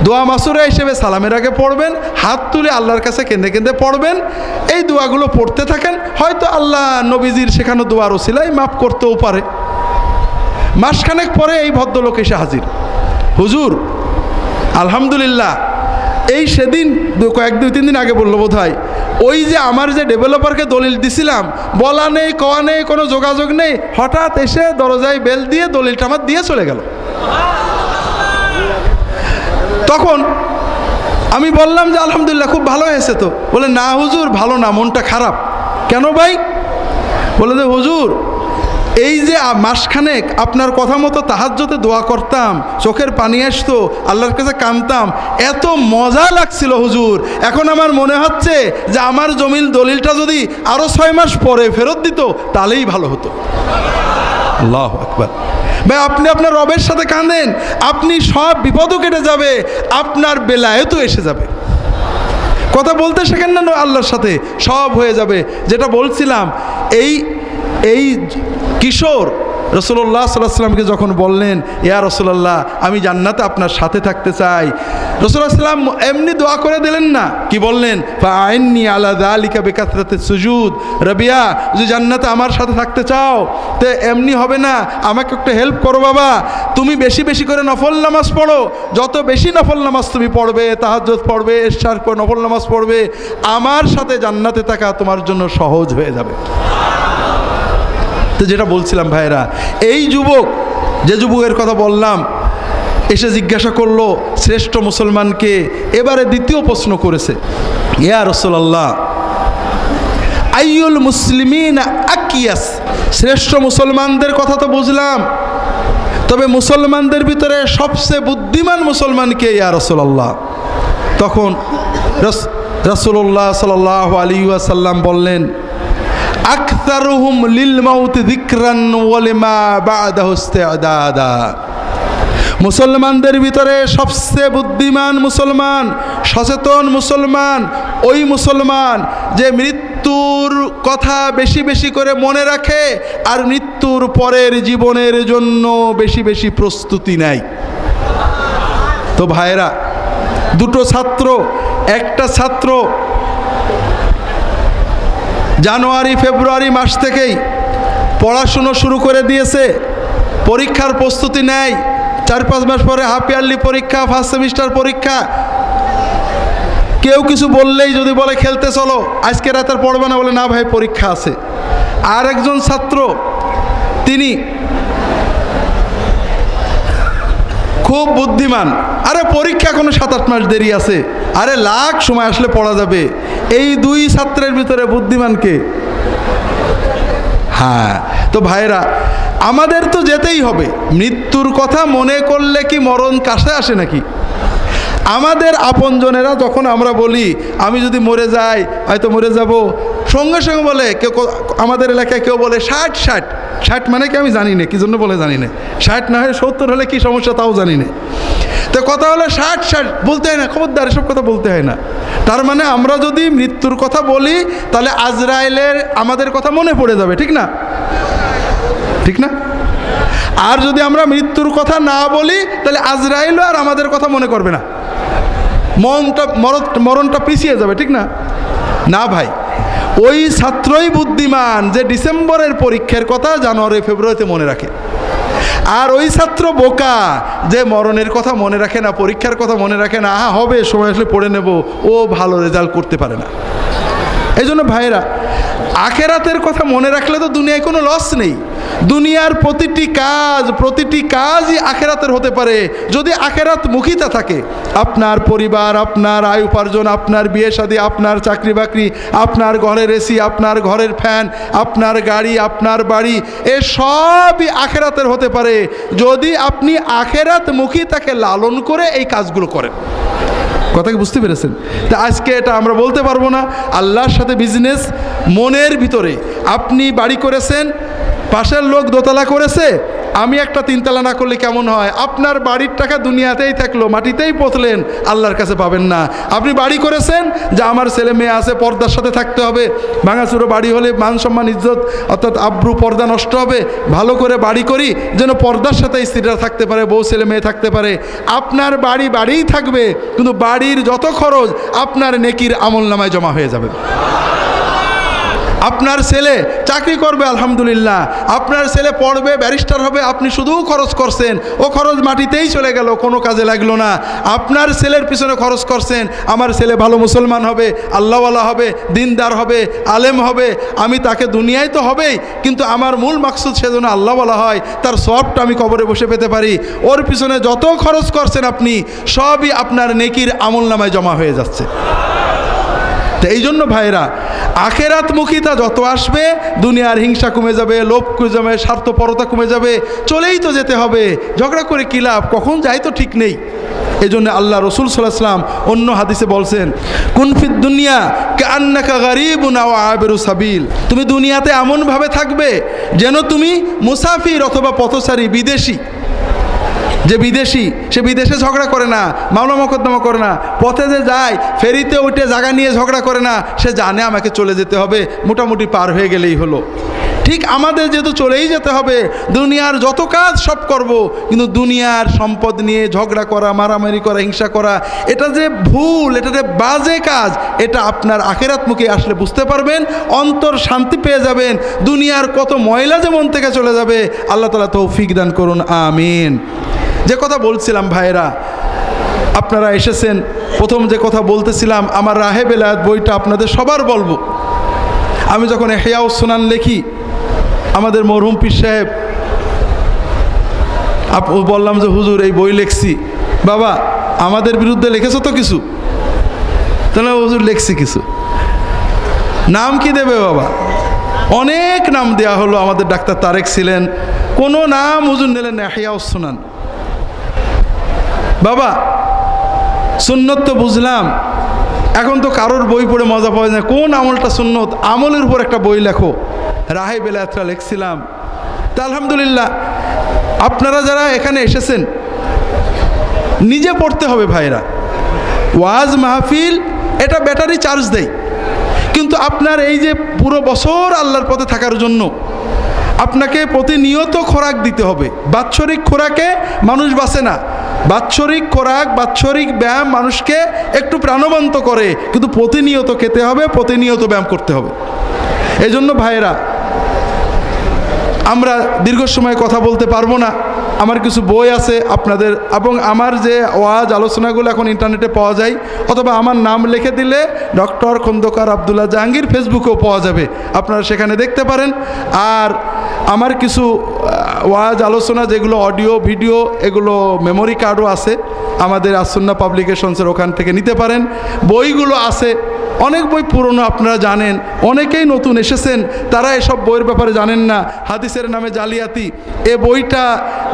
S3: দোয়া মাসুরা হিসেবে সালামের আগে পড়বেন, হাত তুলে আল্লাহর কাছে কেঁদে কেঁদে পড়বেন। এই দোয়াগুলো পড়তে থাকেন, হয়তো আল্লাহ নবীজির শেখানো দোয়ার ওসিলায় মাফ করতেও পারে। মাসখানেক পরে এই ভদ্রলোক এসে হাজির, হুজুর আলহামদুলিল্লাহ, এই সেদিন কয়েক 2-3 দিন আগে বললো বোধ হয়, ওই যে আমার যে ডেভেলপারকে দলিল দিছিলাম, বলা নেই কওয়া নেই, কোনো যোগাযোগ নেই, হঠাৎ এসে দরজায় বেল দিয়ে দলিলটা আমার দিয়ে চলে গেল। তখন আমি বললাম যে আলহামদুলিল্লাহ খুব ভালো হয়েছে তো। বলে না হুজুর ভালো না, মনটা খারাপ। কেন ভাই? বলে যে হুজুর এই যে মাসখানেক আপনার কথা মতো তাহাজ্জুদে দোয়া করতাম, চোখের পানি আসতো, আল্লাহর কাছে কাঁদতাম, এত মজা লাগছিল হুজুর, এখন আমার মনে হচ্ছে যে আমার জমির দলিলটা যদি আরও 6 মাস পরে ফেরত দিত তাহলেই ভালো হতো। আল্লাহু আকবার। ভাই আপনি আপনার রবের সাথে কাঁদেন, আপনি সব বিপদও কেটে যাবে, আপনার বেলায়েতও এসে যাবে। কথা বলতে শেখেন না আল্লাহর সাথে, সব হয়ে যাবে। যেটা বলছিলাম, এই কিশোর রাসূলুল্লাহ সাল্লাল্লাহু আলাইহি ওয়াসাল্লামকে যখন বললেন ইয়া রাসূলুল্লাহ আমি জান্নাতে আপনার সাথে থাকতে চাই, রাসূলুল্লাহ সাল্লাল্লাহু আলাইহি ওয়াসাল্লাম এমনি দোয়া করে দিলেন না, কি বললেন? ফাআইন্নি আলা যালিকা বিকাসরাতিস সুজুদ। রাবিয়া যদি জান্নাতে আমার সাথে থাকতে চাও তো এমনি হবে না, আমাকে একটু হেল্প করো বাবা, তুমি বেশি বেশি করে নফল নামাজ পড়ো, যত বেশি নফল নামাজ তুমি পড়বে, তাহাজ্জুদ পড়বে, ইশরাক পড়বে, নফল নামাজ পড়বে, আমার সাথে জান্নাতে থাকা তোমার জন্য সহজ হয়ে যাবে। তো যেটা বলছিলাম ভাইরা, এই যুবক, যে যুবকের কথা বললাম, এসে জিজ্ঞাসা করলো শ্রেষ্ঠ মুসলমানকে, এবারে দ্বিতীয় প্রশ্ন করেছে, ইয়া রাসূলুল্লাহ আইয়ুল মুসলিমিন আকিয়াস। শ্রেষ্ঠ মুসলমানদের কথা তো বুঝলাম, তবে মুসলমানদের ভিতরে সবচেয়ে বুদ্ধিমান মুসলমানকে ইয়া রাসূলুল্লাহ? তখন রাসূলুল্লাহ সাল্লাল্লাহু আলাইহি ওয়াসাল্লাম বললেন আকসারুহুম লিল মাউত যিকরান ওয়া লিমা বা'দাহু ইসতি'দাদা। মুসলমানদের ভিতরে সবচেয়ে বুদ্ধিমান মুসলমান, সচেতন মুসলমান ওই মুসলমান যে মৃত্যুর কথা বেশি বেশি করে মনে রাখে আর মৃত্যুর পরের জীবনের জন্য বেশি বেশি প্রস্তুতি নেয়। তো ভাইরা, দুটো ছাত্র, একটা ছাত্র জানুয়ারি ফেব্রুয়ারি মাস থেকেই পড়াশুনো শুরু করে দিয়েছে, পরীক্ষার প্রস্তুতি নেয়, 4-5 মাস পরে হাফ ইয়ারলি পরীক্ষা, ফার্স্ট সেমিস্টার পরীক্ষা। কেউ কিছু বললেই যদি বলে খেলতে চলো, আজকে রাত আর পড়বে না, বলে না ভাই পরীক্ষা আছে। আর একজন ছাত্র তিনি খুব বুদ্ধিমান, আরে পরীক্ষা কোনো 7-8 মাস দেরি আছে, আরে লাখ সময় আসলে পড়া যাবে। এই দুই ছাত্রের ভিতরে বুদ্ধিমান কে? হ্যাঁ, তো ভাইরা আমাদের তো যেতেই হবে। মৃত্যুর কথা মনে করলে কি মরণ কাছে আসে নাকি? আমাদের আপনজনেরা যখন আমরা বলি আমি যদি মরে যাই হয়তো মরে যাব, সঙ্গে সঙ্গে বলে কেউ, আমাদের এলাকায় কেউ বলে 60 মানে কি আমি জানি না, কি জন্য বলে জানি না। 60 না হয় 70 হলে কি সমস্যা তাও জানি না। তো কথা হলো 60 বলতে হয় না, খবরদার এসব কথা বলতে হয় না। তার মানে আমরা যদি মৃত্যুর কথা বলি তাহলে আজরাইলের আমাদের কথা মনে পড়ে যাবে, ঠিক না? ঠিক না? আর যদি আমরা মৃত্যুর কথা না বলি তাহলে আজরাইলও আর আমাদের কথা মনে করবে না, মরণটা পিছিয়ে যাবে, ঠিক না? না ভাই, ওই ছাত্রই বুদ্ধিমান যে ডিসেম্বরের পরীক্ষার কথা জানুয়ারি ফেব্রুয়ারিতে মনে রাখে, আর ওই ছাত্র বোকা যে মরণের কথা মনে রাখে না, পরীক্ষার কথা মনে রাখে না, হবে সময় আসলে পড়ে নেব, ও ভালো রেজাল্ট করতে পারে না। এই জন্য ভাইরা আখেরাতের কথা মনে রাখলে তো দুনিয়ায় কোনো লস নেই। দুনিয়ার প্রতিটি কাজই আখেরাতের হতে পারে যদি আখেরাত মুখিতা থাকে। আপনার পরিবার, আপনার আয় উপার্জন, আপনার বিয়ে শাদী, আপনার চাকরি বাকরি, আপনার ঘরের এসি, আপনার ঘরের ফ্যান, আপনার গাড়ি, আপনার বাড়ি, এ সবই আখেরাতের হতে পারে যদি আপনি আখেরাত মুখিতাকে লালন করে এই কাজগুলো করেন। কথা কি বুঝতে পেরেছেন? তা আজকে এটা আমরা বলতে পারবো না। আল্লাহর সাথে বিজনেস মনের ভিতরে। আপনি বাড়ি করেছেন, পাশের লোক দোতলা করেছে, আমি একটা 3 তলা না করলে কেমন হয়? আপনার বাড়ির টাকা দুনিয়াতেই থাকলো, মাটিতেই পথলেন, আল্লাহর কাছে পাবেন না। আপনি বাড়ি করেছেন যে আমার ছেলে মেয়ে আছে, পর্দার সাথে থাকতে হবে, ভাঙাচুরো বাড়ি হলে মান সম্মান ইজ্জত অর্থাৎ আব্রু পর্দা নষ্ট হবে, ভালো করে বাড়ি করি যেন পর্দার সাথে স্ত্রীরা থাকতে পারে, বউ ছেলে মেয়ে থাকতে পারে। আপনার বাড়িই থাকবে, কিন্তু বাড়ির যত খরচ আপনার নেকির আমলনামায় জমা হয়ে যাবে। আপনার ছেলে চাকরি করবে, আলহামদুলিল্লাহ, আপনার ছেলে পড়বে, ব্যারিস্টার হবে, আপনি শুধু খরচ করছেন, ও খরচ মাটিতেই চলে গেল, কোনো কাজে লাগলো না। আপনার ছেলের পিছনে খরচ করছেন, আমার ছেলে ভালো মুসলমান হবে, আল্লাহওয়ালা হবে, দিনদার হবে, আলেম হবে, আমি তাকে দুনিয়ায় তো হবেই, কিন্তু আমার মূল মাকসুদ সেজন্য আল্লাহওয়ালা হয়, তার সবটা আমি কবরে বসে পেতে পারি। ওর পিছনে যত খরচ করছেন আপনি, সবই আপনার নেকির আমলনামায় জমা হয়ে যাচ্ছে। তো এই জন্য ভাইরা আখেরাত মুখিতা যত আসবে, দুনিয়ার হিংসা কমে যাবে, লোভ কমে যাবে, স্বার্থপরতা কমে যাবে, চলেই তো যেতে হবে, ঝগড়া করে কী লাভ, কখন যাই তো ঠিক নেই। এই জন্য আল্লাহ রসুল সাল্লাল্লাহু আলাইহি ওয়াসাল্লাম অন্য হাদিসে বলছেন, কুন ফিদ দুনিয়া কাআন্নাকা গারিবুন আও আবিরু সাবিল, তুমি দুনিয়াতে এমনভাবে থাকবে যেন তুমি মুসাফির অথবা পথচারী, বিদেশি। যে বিদেশি, সে বিদেশে ঝগড়া করে না, মামলা মোকদ্দমা করে না, পথে যে যায় ফেরিতে উঠে জায়গা নিয়ে ঝগড়া করে না, সে জানে আমাকে চলে যেতে হবে, মোটামুটি পার হয়ে গেলেই হলো। ঠিক আমাদের যেহেতু চলেই যেতে হবে, দুনিয়ার যত কাজ সব করব, কিন্তু দুনিয়ার সম্পদ নিয়ে ঝগড়া করা, মারামারি করা, হিংসা করা, এটা যে ভুল, এটা যে বাজে কাজ, এটা আপনার আখেরাতমুখী আসলে বুঝতে পারবেন, অন্তর শান্তি পেয়ে যাবেন, দুনিয়ার কত ময়লা যে মন থেকে চলে যাবে। আল্লাহ তাআলা তৌফিক দান করুন, আমিন। যে কথা বলছিলাম ভাইরা, আপনারা এসেছেন, প্রথম যে কথা বলতেছিলাম, আমার রাহে বেলায়েত বইটা আপনাদের সবার বলবো। আমি যখন ইহয়াউস সুনান লিখি, আমাদের মরহুম পীর সাহেব বললাম যে হুজুর এই বই লিখছি, বাবা আমাদের বিরুদ্ধে লিখেছো তো কিছু? তাহলে হুজুর লিখছি কিছু। নাম কি দেবে বাবা? অনেক নাম দেয়া হলো, আমাদের ডাক্তার তারেক ছিলেন, কোনো নাম হুজুর নিলেন না, ইহয়াউস সুনান। বাবা সুন্নত তো বুঝলাম, এখন তো কারোর বই পড়ে মজা পাওয়া যায়, কোন আমলটা সুন্নত, আমলের উপর একটা বই লেখো। রাহে বেলায়েতটা লিখছিলাম। তা আলহামদুলিল্লাহ, আপনারা যারা এখানে এসেছেন নিজে পড়তে হবে ভাইরা। ওয়াজ মাহফিল এটা ব্যাটারি চার্জ দেয়, কিন্তু আপনার এই যে পুরো বছর আল্লাহর পথে থাকার জন্য আপনাকে প্রতিনিয়ত খোরাক দিতে হবে। বাৎসরিক খোরাকে মানুষ বাঁচে না, বাৎসরিক খোরাক, বাৎসরিক ব্যায়াম মানুষকে একটু প্রাণবন্ত করে, কিন্তু প্রতিনিয়ত খেতে হবে, প্রতিনিয়ত ব্যায়াম করতে হবে। এই জন্য ভাইয়েরা আমরা দীর্ঘ সময় কথা বলতে পারবো না। আমার কিছু বই আছে আপনাদের, এবং আমার যে ওয়াজ আলোচনাগুলো এখন ইন্টারনেটে পাওয়া যায়, অথবা আমার নাম লিখে দিলে ডক্টর খন্দকার আবদুল্লাহ জাহাঙ্গীর ফেসবুকেও পাওয়া যাবে, আপনারা সেখানে দেখতে পারেন। আর আমার কিছু ওয়াজ আলোচনা যেগুলো অডিও ভিডিও, এগুলো মেমোরি কার্ডও আছে আমাদের আসুন্না পাবলিকেশনসের, ওখান থেকে নিতে পারেন। বইগুলো আছে, অনেক বই পুরনো আপনারা জানেন, অনেকেই নতুন এসেছেন, তারা এসব বইয়ের ব্যাপারে জানেন না। হাদিসের নামে জালিয়াতি, এ বইটা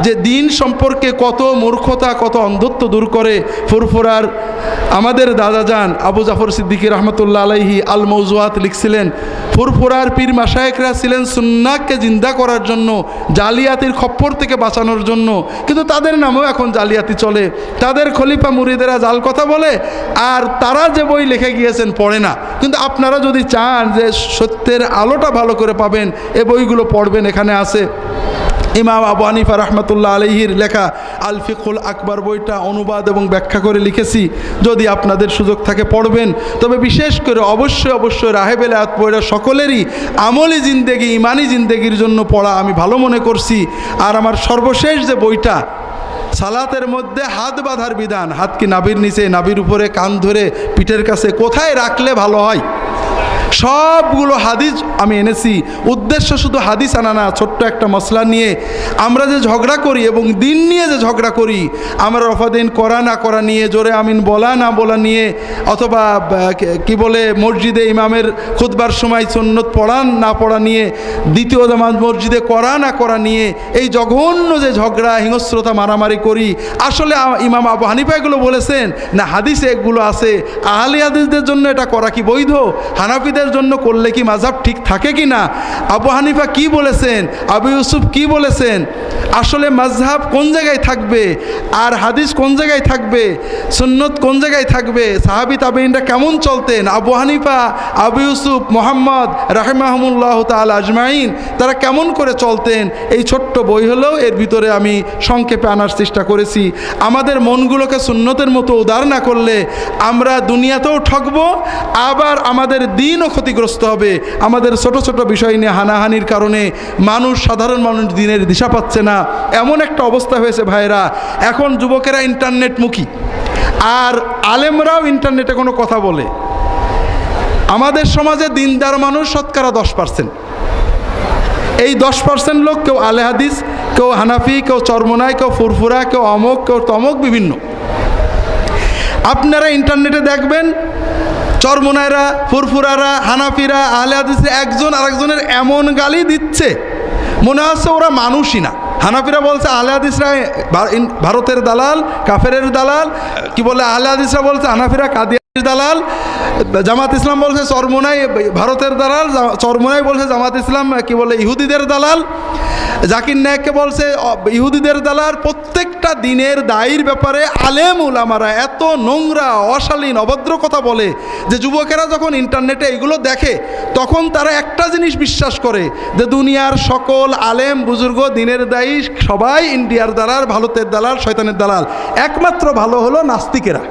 S3: যে দিন সম্পর্কে কত মূর্খতা, কত অন্ধত্ব দূর করে। ফুরফুরার আমাদের দাদা যান আবু জাফর সিদ্দিকী রহমতুল্লাহ আলাইহি আল মৌজুয়াত লিখছিলেন, ফুরফুরার পীর মাশায়েখরা ছিলেন সুন্নাহকে জিন্দা করার জন্য, জালিয়াতির খপ্পর থেকে বাঁচানোর জন্য, কিন্তু তাদের নামেও এখন জালিয়াতি চলে। তাদের খলিফা মুরিদেরা জাল কথা বলে, আর তারা যে বই লিখে গিয়েছেন পড়ে না। কিন্তু আপনারা যদি চান যে সত্যের আলোটা ভালো করে পাবেন, এ বইগুলো পড়বেন, এখানে আছে। ইমাম আবু হানিফা রহমতুল্লাহ আলাইহির লেখা আল ফিকহুল আকবর বইটা অনুবাদ এবং ব্যাখ্যা করে লিখেছি, যদি আপনাদের সুযোগ থাকে পড়বেন। তবে বিশেষ করে অবশ্যই রাহেবেল আয়াত বইটা সকলেরই আমলি জিন্দেগি, ইমানি জিন্দেগির জন্য পড়া আমি ভালো মনে করছি। আর আমার সর্বশেষ যে বইটা, সালাতের মধ্যে হাত বাঁধার বিধান, হাত কি নাভির নিচে, নাভির উপরে, কান ধরে, পিঠের কাছে, কোথায় রাখলে ভালো হয়, সবগুলো হাদিস আমি এনেছি। উদ্দেশ্য শুধু হাদিস আনা না, ছোট্ট একটা মশলা নিয়ে আমরা যে ঝগড়া করি এবং দিন নিয়ে যে ঝগড়া করি, আমরা রফাদিন করা না করা নিয়ে, জোরে আমিন বলা না বলা নিয়ে, অথবা কি বলে মসজিদে ইমামের খুতবার সময় সুন্নত পড়া না পড়া নিয়ে, দ্বিতীয় জামাত মসজিদে করা না করা নিয়ে, এই জঘন্য যে ঝগড়া, হিংস্রতা, মারামারি করি, আসলে ইমাম আবু হানিফা এগুলো বলেছেন না, হাদিসে এগুলো আছে। আহলে হাদিসদের জন্য এটা করা কি বৈধ? হানাফিদের জন্য করলে কি মাযহাব ঠিক থাকে কি না? আবু হানিফা কি বলেছেন, আবু ইউসুফ কি বলেছেন, আসলে মাযহাব কোন জায়গায় থাকবে, আর হাদিস কোন জায়গায় থাকবে, সুন্নত কোন জায়গায় থাকবে, সাহাবী তাবেঈনরা কেমন চলতেন, আবু হানিফা, আবু ইউসুফ, মুহাম্মদ রাহিমাহুমুল্লাহ তাআলা আজমাইন তারা কেমন করে চলতেন, এই ছোট্ট বই হলেও এর ভিতরে আমি সংক্ষেপে আনার চেষ্টা করেছি। আমাদের মনগুলোকে সুন্নতের মতো উদার না করলে আমরা দুনিয়াতেও ঠকবো, আবার আমাদের দিনও ক্ষতিগ্রস্ত হবে। আমাদের ছোট ছোট বিষয় নিয়ে হানাহানির কারণে সাধারণ মানুষ দিনের দিশা পাচ্ছে না, এমন একটা অবস্থা হয়েছে ভাইরা। এখন যুবকেরা ইন্টারনেটমুখী, আর আলেমরাও ইন্টারনেটে কোনো কথা বলে। আমাদের সমাজে দিনদার মানুষ শতকরা 10%। এই 10% লোক, কেউ আলে হাদিস, কেউ হানাফি, কেউ চরমনাই, কেউ ফুরফুরা, কেউ অমক, কেউ তমক, বিভিন্ন। আপনারা ইন্টারনেটে দেখবেন চরমনাইরা, ফুরফুরারা, হানাফিরা, আহলে হাদিসরা একজন আরেকজনের এমন গালি দিচ্ছে, মনে হচ্ছে ওরা মানুষই না। হানাফিরা বলছে আহলে হাদিসরা ভারতের দালাল, কাফেরের দালাল, কি বলে আহলে হাদিসরা বলছে হানাফিরা কাদিয়ানির দালাল, জামাত ইসলাম বলছে চরমনাই ভারতের দালাল, চরমনাই বলছে জামাত ইসলাম কি বলে ইহুদিদের দালাল, জাকির নায়েককে বলছে ইহুদিদের দালাল। প্রত্যেকটা দিনের দায়ীর ব্যাপারে আলেম উলামারা এত নোংরা, অশালীন, অভদ্র কথা বলে যে যুবকেরা যখন ইন্টারনেটে এগুলো দেখে, তখন তারা একটা জিনিস বিশ্বাস করে যে দুনিয়ার সকল আলেম বুজুর্গ দিনের দায়ী সবাই ইন্ডিয়ার দালাল, ভারতের দালাল, শয়তানের দালাল, একমাত্র ভালো হলো নাস্তিকেরা।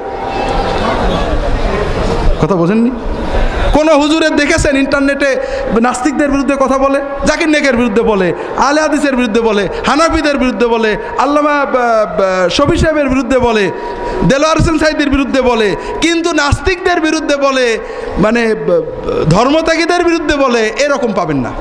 S3: কথা বোঝেননি? কোনো হুজুরের দেখেছেন ইন্টারনেটে নাস্তিকদের বিরুদ্ধে কথা বলে, জাকির নায়েকের বিরুদ্ধে বলে, আহলে হাদিসের বিরুদ্ধে বলে, হানাফিদের বিরুদ্ধে বলে, আল্লামা শফি সাহেবের বিরুদ্ধে বলে, দেলোয়ার হোসেন সাইদির বিরুদ্ধে বলে, কিন্তু নাস্তিকদের বিরুদ্ধে বলে, মানে ধর্মত্যাগীদের বিরুদ্ধে বলে, এরকম পাবেন না।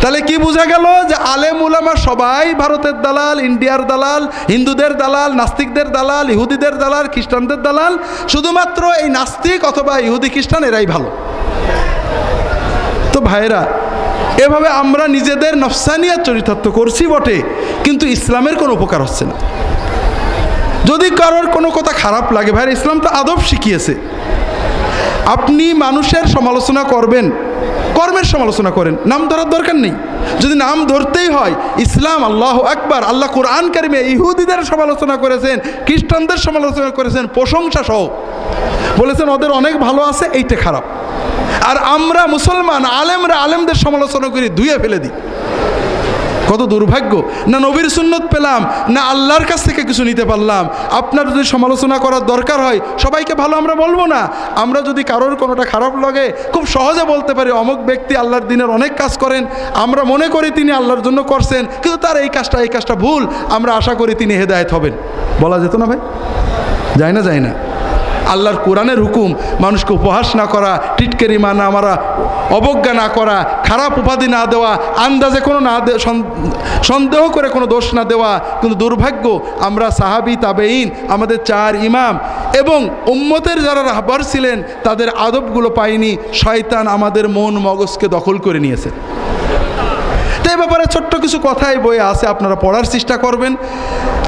S3: তাহলে কি বোঝা গেল যে আলেম উলামা সবাই ভারতের দালাল, ইন্ডিয়ার দালাল, হিন্দুদের দালাল, নাস্তিকদের দালাল, ইহুদিদের দালাল, খ্রিস্টানদের দালাল, শুধুমাত্র এই নাস্তিক অথবা ইহুদি খ্রিস্টান এরাই ভালো। তো ভাইরা, এভাবে আমরা নিজেদের নফসানিয়াত চরিতার্থ করছি বটে, কিন্তু ইসলামের কোনো উপকার হচ্ছে না। যদি কারোর কোনো কথা খারাপ লাগে, ভাইরা ইসলাম তো আদব শিখিয়েছে। আপনি মানুষের সমালোচনা করবেন, কর্মের সমালোচনা করেন, নাম ধরার দরকার নেই। যদি নাম ধরতেই হয়, ইসলাম আল্লাহু আকবার, আল্লাহ কোরআন কারিমে ইহুদিদের সমালোচনা করেছেন, খ্রিস্টানদের সমালোচনা করেছেন, প্রশংসা সহ বলেছেন ওদের অনেক ভালো আছে, এইটা খারাপ। আর আমরা মুসলমান আলেমরা আলেমদের সমালোচনা করি, ধুয়ে ফেলে দিই। কত দুর্ভাগ্য! না নবীর সুন্নত পেলাম, না আল্লাহর কাছ থেকে কিছু নিতে পারলাম। আপনার যদি সমালোচনা করার দরকার হয়, সবাইকে ভালো আমরা বলবো না। আমরা যদি কারোর কোনোটা খারাপ লাগে, খুব সহজে বলতে পারি অমুক ব্যক্তি আল্লাহর দিনের অনেক কাজ করেন, আমরা মনে করি তিনি আল্লাহর জন্য করছেন, কিন্তু তার এই কাজটা ভুল, আমরা আশা করি তিনি হেদায়েত হবেন। বলা যেত না ভাই? যায় না, যায় না? আল্লাহর কোরআনের হুকুম মানুষকে উপহাস না করা, টিটকারি না মারা, অবজ্ঞা না করা, খারাপ উপাধি না দেওয়া, আন্দাজে কোনো সন্দেহ করে কোনো দোষ না দেওয়া। কিন্তু দুর্ভাগ্য, আমরা সাহাবী, তাবেঈন, আমাদের 4 ইমাম এবং উম্মতের যারা রাহবার ছিলেন তাদের আদবগুলো পাইনি। শয়তান আমাদের মন মগজকে দখল করে নিয়েছে। তো এই ব্যাপারে ছোট্ট কিছু কথাই বই আছে, আপনারা পড়ার চেষ্টা করবেন।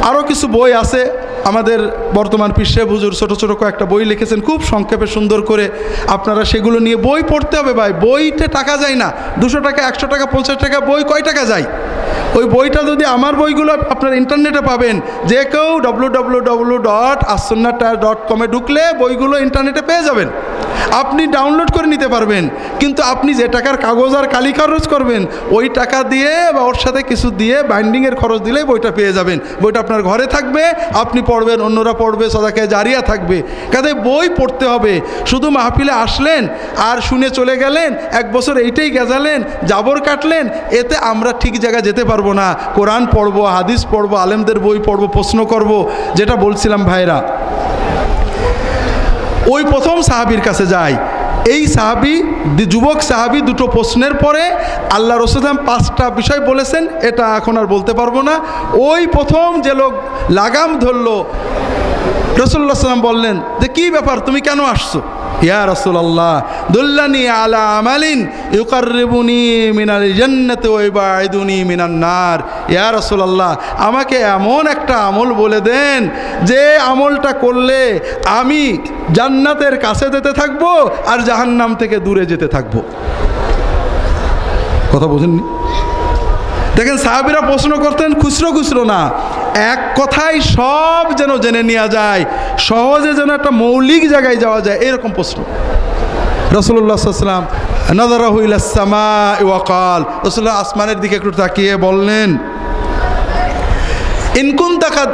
S3: আরও কিছু বই আছে, আমাদের বর্তমান পীর সাহেব হুজুর ছোটো ছোটো কয়েকটা বই লিখেছেন খুব সংক্ষেপে সুন্দর করে। আপনারা সেগুলো নিয়ে বই পড়তে হবে ভাই। বইতে টাকা যায় না, 200 টাকা, 100 টাকা, 50 টাকা বই কয় টাকা যায়? ওই বইটা যদি, আমার বইগুলো আপনার ইন্টারনেটে পাবেন, যে কেউ www.assunnah.com ঢুকলে বইগুলো ইন্টারনেটে পেয়ে যাবেন, আপনি ডাউনলোড করে নিতে পারবেন। কিন্তু আপনি যে টাকার কাগজ আর কালি খরচ করবেন, ওই টাকা দিয়ে বা ওর সাথে কিছু দিয়ে বাইন্ডিংয়ের খরচ দিলেই বইটা পেয়ে যাবেন। বইটা আপনার ঘরে থাকবে, আপনি পড়বেন, অন্যরা পড়বে, সাদাকায়ে জারিয়া থাকবে। কাজে বই পড়তে হবে। শুধু মাহফিলে আসলেন আর শুনে চলে গেলেন, 1 বছর এইটাই গেজালেন, জাবর কাটলেন, এতে আমরা ঠিক জায়গায় যেতে পারবো না। কোরআন পড়বো, হাদিস পড়বো, আলেমদের বই পড়বো, প্রশ্ন করব। যেটা বলছিলাম ভাইরা, ওই প্রথম সাহাবীর কাছে যাই। এই সাহাবী, যুবক সাহাবী, 2টো প্রশ্নের পরে আল্লাহ রাসূল 5টা বিষয় বলেছেন, এটা এখন আর বলতে পারবো না। ওই প্রথম যে লোক লাগাম ধরলো, রাসূলুল্লাহ সাল্লাল্লাহু আলাইহি ওয়াসাল্লাম বললেন যে কী ব্যাপার, তুমি কেন আসছো? ইয়া রাসূলুল্লাহ দুল্লানি আলা আমালিন ইউকাররিবুনি মিনাল জান্নাতি ওয়া ইউবাইদুনি মিনান নার। ইয়া রাসূলুল্লাহ, আমাকে এমন একটা আমল বলে দেন যে আমলটা করলে আমি জান্নাতের কাছে যেতে থাকবো আর জাহান্নাম থেকে দূরে যেতে থাকবো। কথা বুঝেননি? দেখেন, সাহাবীরা প্রশ্ন করতেন খুচরো খুচরো না, এক কথাই সব যেন জেনে নেওয়া যায়, সহজে যেন একটা মৌলিক জায়গায় যাওয়া যায়, এরকম প্রশ্ন। রাসূলুল্লাহ সাল্লাল্লাহু আলাইহি ওয়াসাল্লাম নাযারাহু ইলাস সামাই ওয়া ক্বাল, রাসূলুল্লাহ আসমানের দিকে একটু তাকিয়ে বললেন, ইন কুনতা কাদ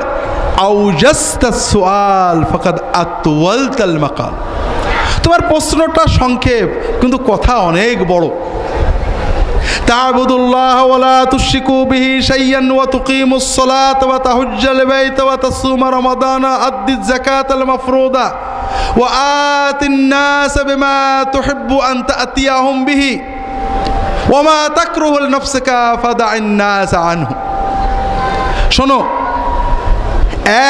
S3: আওজাসতাস সুআল ফাকাদ আতওয়ালতাল মাকাল। তোমার প্রশ্নটা সংক্ষেপ কিন্তু কথা অনেক বড়। তা'বুদুল্লাহ ওয়া লা তুশরিকু বিহি শাইয়ান ওয়া তুকিমুস সালাতা ওয়া তাহুজ্জাল বাইতা ওয়া তাসুমা রমাদানা আদ্দিজ যাকাতাল মাফরুদা ওয়া আতিন নাস বিমা তুহিব্বু আন তা'তিয়াহুম বিহি ওয়া মা তাকরুহু লিনাফসিকা ফাদা'in নাস আনহু। শোনো,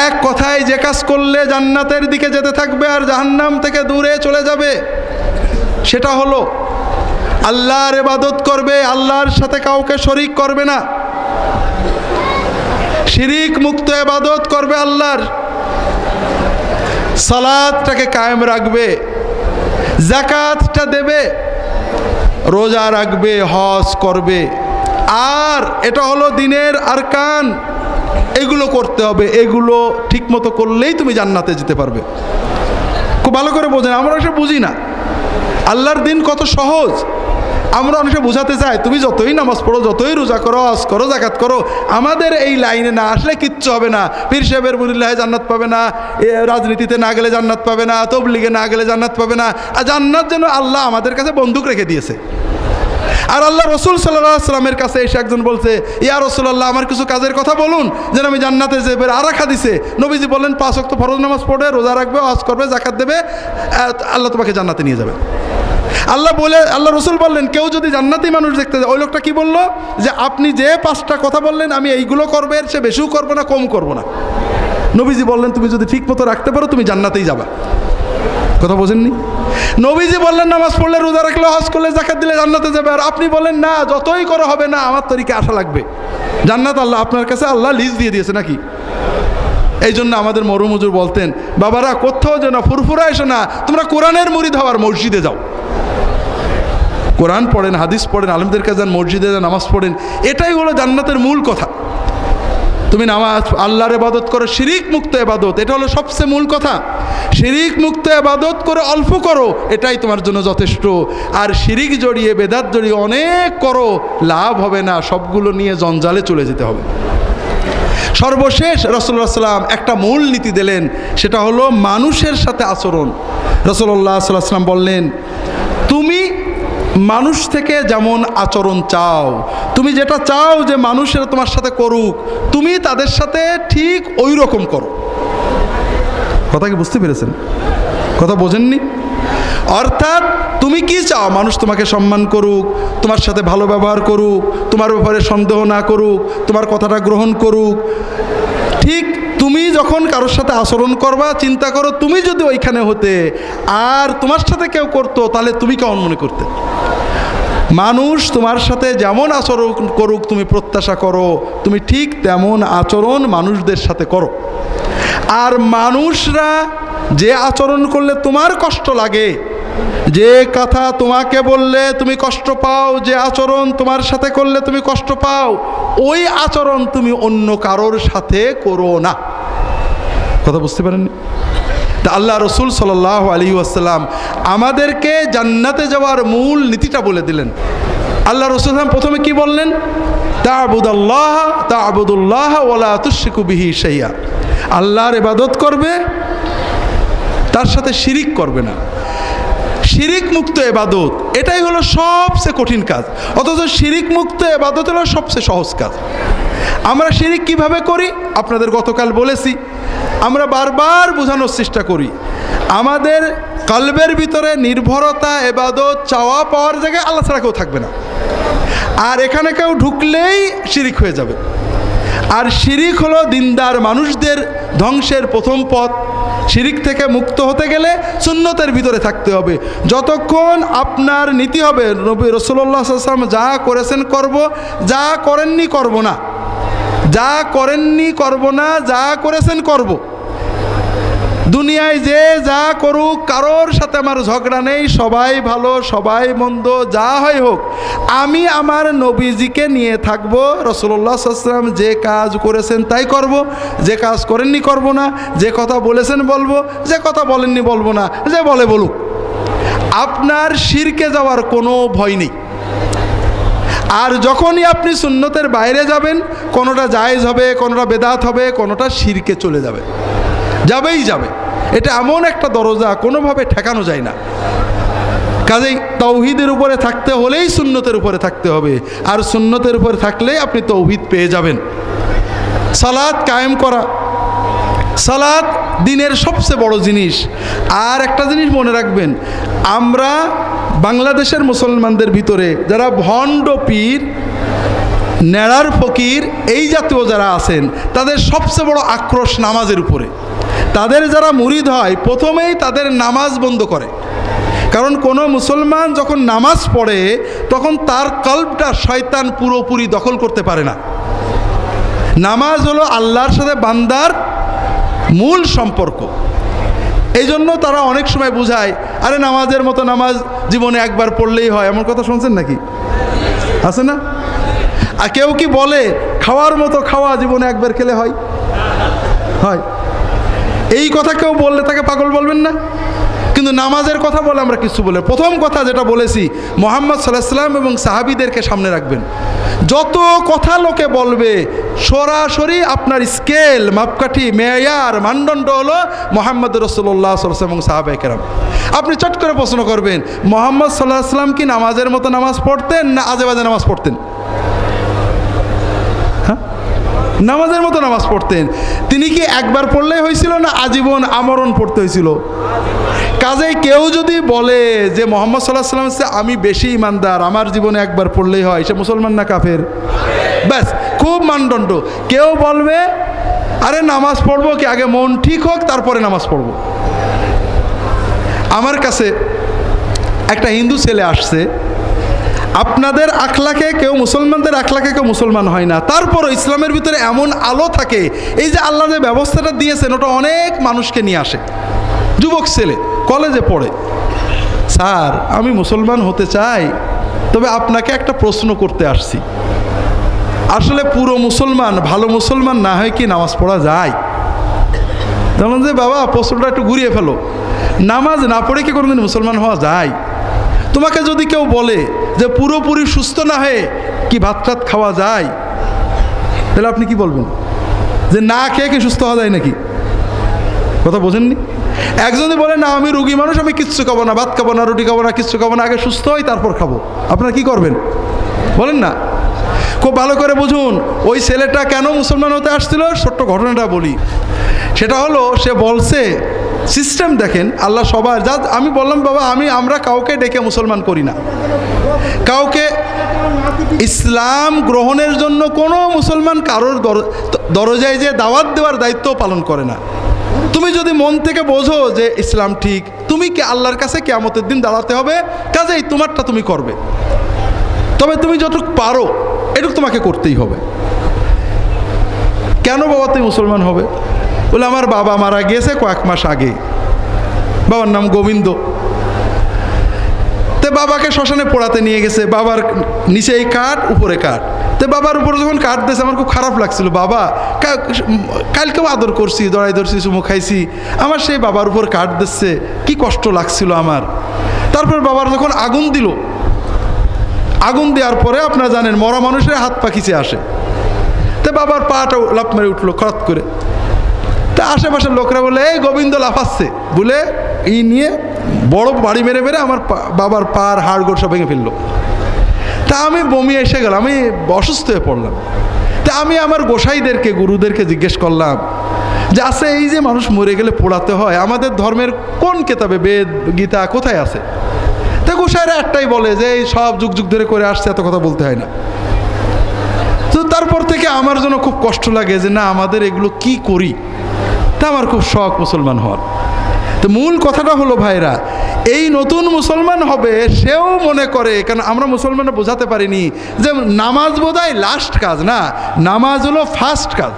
S3: এক কথায় যে কাজ করলে জান্নাতের দিকে যেতে থাকবে আর জাহান্নাম থেকে দূরে চলে যাবে, সেটা হলো আল্লাহর ইবাদত করবে, আল্লাহর সাথে কাউকে শরীক করবে না, শিরিক মুক্ত ইবাদত করবে আল্লাহর, সালাতটাকে কায়েম রাখবে, যাকাতটা দেবে, রোজা রাখবে, হজ করবে। আর এটা হলো দ্বীনের আরকান, এগুলো করতে হবে। এগুলো ঠিকমতো করলেই তুমি জান্নাতে যেতে পারবে। খুব ভালো করে বোঝেন, আমরা এটা বুঝি না আল্লাহর দিন কত সহজ। আমরা অনেকে বোঝাতে চাই তুমি যতই নামাজ পড়ো, যতই রোজা করো, হজ করো, যাকাত করো, আমাদের এই লাইনে না আসলে কিচ্ছু হবে না। পীর সাহেবের মুরিল্লাহে জান্নাত পাবে না, রাজনীতিতে না গেলে জান্নাত পাবে না, তবলিগে না গেলে জান্নাত পাবে না। আর জান্নাত যেন আল্লাহ আমাদের কাছে বন্দুক রেখে দিয়েছে। আর আল্লাহ রসুল সাল্লাল্লাহু আলাইহি ওয়াসাল্লামের কাছে এসে একজন বলছে, ইয়া রাসূলুল্লাহ, আমার কিছু কাজের কথা বলুন যেন আমি জান্নাতে যাই। আরাখা দিছে। নবীজি বললেন 5 ওয়াক্ত ফরজ নামাজ পড়বে, রোজা রাখবে, হজ করবে, যাকাত দেবে, আল্লাহ তোমাকে জান্নাতে নিয়ে যাবে। আল্লাহ রসুল বললেন, কেউ যদি জান্নাতি মানুষ দেখতে যায়, ওই লোকটা কি বললো যে আপনি যে 5টা কথা বললেন আমি এইগুলো করবে, সে বেশিও করবো না, কম করবো না। নবীজি বললেন, তুমি যদি ঠিক মতো রাখতে পারো তুমি জান্নাতেই যাবা। কথা বোঝেননি? নবীজি বললেন নামাজ পড়লে, রোজা রাখলে, হজ করলে, যাকাত দিলে জান্নাতে যাবে। আর আপনি বলেন না, যতই করা হবে না, আমার তরিকে আসা লাগবে। জান্নাত আল্লাহ আপনার কাছে আল্লাহ লিজ দিয়ে দিয়েছে নাকি? এই জন্য আমাদের মরুমুজুর বলতেন, বাবারা কোথাও যেন ফুরফুরা এসো না, তোমরা কোরআনের মুরিদ হওয়ার মসজিদে যাও, কোরআন পড়েন, হাদিস পড়েন, আলেমদের কাছে যান, মসজিদে যান, নামাজ পড়েন। এটাই হলো জান্নাতের মূল কথা। তুমি নামাজ আল্লাহর ইবাদত করো, শিরিক মুক্ত ইবাদত, এটা হলো সবচেয়ে মূল কথা। শিরিক মুক্ত ইবাদত করে অল্প করো, এটাই তোমার জন্য যথেষ্ট। আর শিরিক জড়িয়ে বেদাত জড়িয়ে অনেক করো, লাভ হবে না, সবগুলো নিয়ে জঞ্জালে চলে যেতে হবে। সর্বশেষ রাসূলুল্লাহ সাল্লাম একটা মূল নীতি দিলেন, সেটা হলো মানুষের সাথে আচরণ। রাসূলুল্লাহ সাল্লাল্লাহু আলাইহি ওয়াসাল্লাম বললেন, তুমি মানুষ থেকে যেমন আচরণ চাও, তুমি যেটা চাও যে মানুষেরা তোমার সাথে করুক, তুমি তাদের সাথে ঠিক ওই রকম করো। কথা কি বুঝতে পেরেছেন? কথা বোঝেননি? অর্থাৎ তুমি কি চাও? মানুষ তোমাকে সম্মান করুক, তোমার সাথে ভালো ব্যবহার করুক, তোমার ব্যাপারে সন্দেহ না করুক, তোমার কথাটা গ্রহণ করুক। ঠিক তুমি যখন কারোর সাথে আচরণ করবা, চিন্তা করো তুমি যদি ওইখানে হতে আর তোমার সাথে কেউ করতো, তাহলে তুমি কেমন মনে করতে? মানুষ তোমার সাথে যেমন আচরণ করুক তুমি প্রত্যাশা করো, তুমি ঠিক তেমন আচরণ মানুষদের সাথে করো। আর মানুষরা যে আচরণ করলে তোমার কষ্ট লাগে, যে কথা তোমাকে বললে তুমি কষ্ট পাও, যে আচরণ তোমার সাথে করলে তুমি কষ্ট পাও, ওই আচরণ তুমি অন্য কারোর সাথে করো না। কথা বুঝতে পারেননি? তা আল্লাহ রসুল সাল্লাল্লাহু আলাইহি ওয়াসাল্লাম আমাদেরকে জান্নাতে যাওয়ার মূল নীতিটা বলে দিলেন। আল্লাহ রসুল প্রথমে কি বললেন? তা'বুদুল্লাহ ওয়া লা তুশরিকু বিহি শাইআ। আল্লাহর ইবাদত করবে, তার সাথে শিরিক করবে না। শিরিক মুক্ত ইবাদত, এটাই হলো সবচেয়ে কঠিন কাজ, অথচ শিরিক মুক্ত ইবাদত হলো সবচেয়ে সহজ কাজ। আমরা শিরিক কিভাবে করি আপনাদের গতকাল বলেছি। আমরা বারবার বোঝানোর চেষ্টা করি, আমাদের কলবের ভিতরে নির্ভরতা, ইবাদত, চাওয়া পাওয়ার জায়গায় আল্লাহ ছাড়া কেউ থাকবে না। আর এখানে কেউ ঢুকলেই শিরিক হয়ে যাবে। আর শিরিক হলো দিনদার মানুষদের ধ্বংসের প্রথম পথ। শিরিক থেকে মুক্ত হতে গেলে সুন্নতের ভিতরে থাকতে হবে। যতক্ষণ আপনার নীতি হবে নবী রাসূলুল্লাহ সাল্লাল্লাহু আলাইহি ওয়াসাল্লাম যা করেছেন করব, যা করেননি করব না, যা করেননি করব না, যা করেছেন করব। দুনিয়ায় যে যা করুক, কারোর সাথে আমার ঝগড়া নেই, সবাই ভালো সবাই মন্দ, যা হয় হোক, আমি আমার নবীজিকে নিয়ে থাকবো। রাসূলুল্লাহ সাল্লাল্লাহু আলাইহি ওয়াসাল্লাম যে কাজ করেছেন তাই করব, যে কাজ করেননি করব না, যে কথা বলেছেন বলবো, যে কথা বলেননি বলবো না, যে বলে বলুক। আপনার শিরকে যাওয়ার কোনো ভয় নেই। আর যখনই আপনি সুন্নতের বাইরে যাবেন, কোনোটা জায়েজ হবে, কোনোটা বেদাত হবে, কোনোটা শিরকে চলে যাবে, যাবেই যাবে। এটা এমন একটা দরজা, কোনোভাবে ঠেকানো যায় না। কাজেই তাওহীদের উপরে থাকতে হলেই সুন্নতের উপরে থাকতে হবে, আর সুন্নতের উপরে থাকলেই আপনি তাওহীদ পেয়ে যাবেন। সালাত কায়েম করা, সালাত দিনের সবচেয়ে বড় জিনিস। আর একটা জিনিস মনে রাখবেন, আমরা বাংলাদেশের মুসলমানদের ভিতরে যারা ভণ্ড পীর, নেড়ার ফকির, এই জাতীয় যারা আছেন, তাদের সবচেয়ে বড় আক্রোশ নামাজের উপরে। তাদের যারা মুরিদ হয়, প্রথমেই তাদের নামাজ বন্ধ করে। কারণ কোনো মুসলমান যখন নামাজ পড়ে, তখন তার কলবটা শয়তান পুরোপুরি দখল করতে পারে না। নামাজ হলো আল্লাহর সাথে বান্দার মূল সম্পর্ক। এই জন্য তারা অনেক সময় বুঝায়, আরে নামাজের মতো নামাজ জীবনে একবার পড়লেই হয়। এমন কথা শুনছেন নাকি? আছে না? আর কেউ কি বলে খাওয়ার মতো খাওয়া জীবনে একবার খেলে হয়? হয়। এই কথা কেউ বললে তাকে পাগল বলবেন না? কিন্তু নামাজের কথা বলে আমরা কিছু বলে, প্রথম কথা যেটা বলেছি, মুহাম্মদ সাল্লাল্লাহু আলাইহি ওয়াসাল্লাম এবং সাহাবীদেরকে সামনে রাখবেন। যত কথা লোকে বলবে, সরাসরি আপনার স্কেল, মাপকাঠি, মেয়ার, মানদণ্ড হলো মুহাম্মদ রাসূলুল্লাহ সাল্লাল্লাহু আলাইহি ওয়াসাল্লাম এবং সাহাবায়ে কেরাম। আপনি চট করে প্রশ্ন করবেন, মুহাম্মদ সাল্লাল্লাহু আলাইহি ওয়াসাল্লাম কি নামাজের মতো নামাজ পড়তেন না আজে বাজে নামাজ পড়তেন? হ্যাঁ, নামাজের মতো নামাজ পড়তেন। তিনি কি একবার পড়লেই হয়েছিল না আজীবন আমরণ পড়তে হয়েছিল? কাজেই কেউ যদি বলে যে মুহাম্মদ সাল্লাল্লাহু আলাইহি ওয়াসাল্লাম আমি বেশি ইমানদার, আমার জীবনে একবার পড়লেই হয়, সে মুসলমান না কাফের? ব্যাস, খুব মানদণ্ড। কেউ বলবে আরে নামাজ পড়বো কি, আগে মন ঠিক হোক তারপরে নামাজ পড়বো। আমার কাছে একটা হিন্দু ছেলে আসছে, আপনাদের আখলাকে কেউ, মুসলমানদের আখলাকে কেউ মুসলমান হয় না, তারপরও ইসলামের ভিতরে এমন আলো থাকে, এই যে আল্লাহ যে ব্যবস্থাটা দিয়েছেন ওটা অনেক মানুষকে নিয়ে আসে। যুবক ছেলে, কলেজে পড়ে, স্যার আমি মুসলমান হতে চাই, তবে আপনাকে একটা প্রশ্ন করতে আসছি। আসলে পুরো মুসলমান ভালো মুসলমান না হয় কি নামাজ পড়া যায়? তখন যে বাবা প্রশ্নটা একটু ঘুরিয়ে ফেলো, নামাজ না পড়ে কি কোনোদিন মুসলমান হওয়া যায়? তোমাকে যদি কেউ বলে যে পুরোপুরি সুস্থ না হয়ে কি ভাত টাত খাওয়া যায়, তাহলে আপনি কি বলবেন? যে না খেয়ে কি সুস্থ হওয়া যায় নাকি? কথা বোঝেননি? একজন যদি বলে না আমি রুগী মানুষ, আমি কিচ্ছু খাবো না, ভাত খাবো না, রুটি খাবো না, কিচ্ছু খাবো না, আগে সুস্থ হই তারপর খাবো, আপনারা কি করবেন বলেন না? খুব ভালো করে বুঝুন ওই ছেলেটা কেন মুসলমান হতে আসছিল। ছোট্ট ঘটনাটা বলি। সেটা হলো সে বলছে সিস্টেম দেখেন আল্লাহ সবার, যা আমি বললাম বাবা আমরা কাউকে ডেকে মুসলমান করি না, কাউকে ইসলাম গ্রহণের জন্য কোনো মুসলমান কারোর দরজায় যে দাওয়াত দেওয়ার দায়িত্ব পালন করে না। তুমি যদি মন থেকে বোঝো যে ইসলাম ঠিক, তুমি কি আল্লাহর কাছে কিয়ামতের দিন দাঁড়াতে হবে, কাজেই তোমারটা তুমি করবে, তবে তুমি যতটুকু পারো এটুকু তোমাকে করতেই হবে। কেন বাবা তুমি মুসলমান হবে? বলে আমার বাবা মারা গিয়েছে কয়েক মাস আগে, বাবার নাম গোবিন্দ। তে বাবাকে শ্মশানে পোড়াতে নিয়ে গেছে, বাবার নিচেই কাঠ উপরে কাঠ। তো বাবার উপরে যখন কাঠ দিয়েছে আমার খুব খারাপ লাগছিল, বাবা কালকেও আদর করছি, দড়াই ধরছি, চুমু খাইছি, আমার সেই বাবার উপর কাঠ দিচ্ছে, কি কষ্ট লাগছিল আমার। তারপর বাবার যখন আগুন দিল, আগুন দেওয়ার পরে আপনারা জানেন মরা মানুষের হাত পা খিচে আসে, তো বাবার পাটা লাফ মেরে উঠলো খরচ করে। তা আশেপাশের লোকরা বলে এই গোবিন্দ লাফাচ্ছে বলে এই নিয়ে বড় বাড়ি মেরে মেরে আমার বাবার পার হাড় গোড় সব ভেঙে ফেললো। তা আমি বমি এসে গেলাম, আমি অসুস্থ হয়ে পড়লাম। তা আমি আমার গোসাইদেরকে গুরুদেরকে জিজ্ঞেস করলাম যে আছে এই যে মানুষ মরে গেলে পোড়াতে হয়, আমাদের ধর্মের কোন কেতাবে বেদ গীতা কোথায় আছে? তা গোসাইরা একটাই বলে যে এই সব যুগ যুগ ধরে করে আসছে, এত কথা বলতে হয় না। তো তারপর থেকে আমার জন্য খুব কষ্ট লাগে যে না আমাদের এগুলো কি করি। তা আমার খুব শখ মুসলমান হওয়ার। তো মূল কথাটা হলো ভাইরা, এই নতুন মুসলমান হবে সেও মনে করে, কারণ আমরা মুসলমানরা বোঝাতে পারিনি যে নামাজ বোধহয় লাস্ট কাজ না, নামাজ হলো ফার্স্ট কাজ।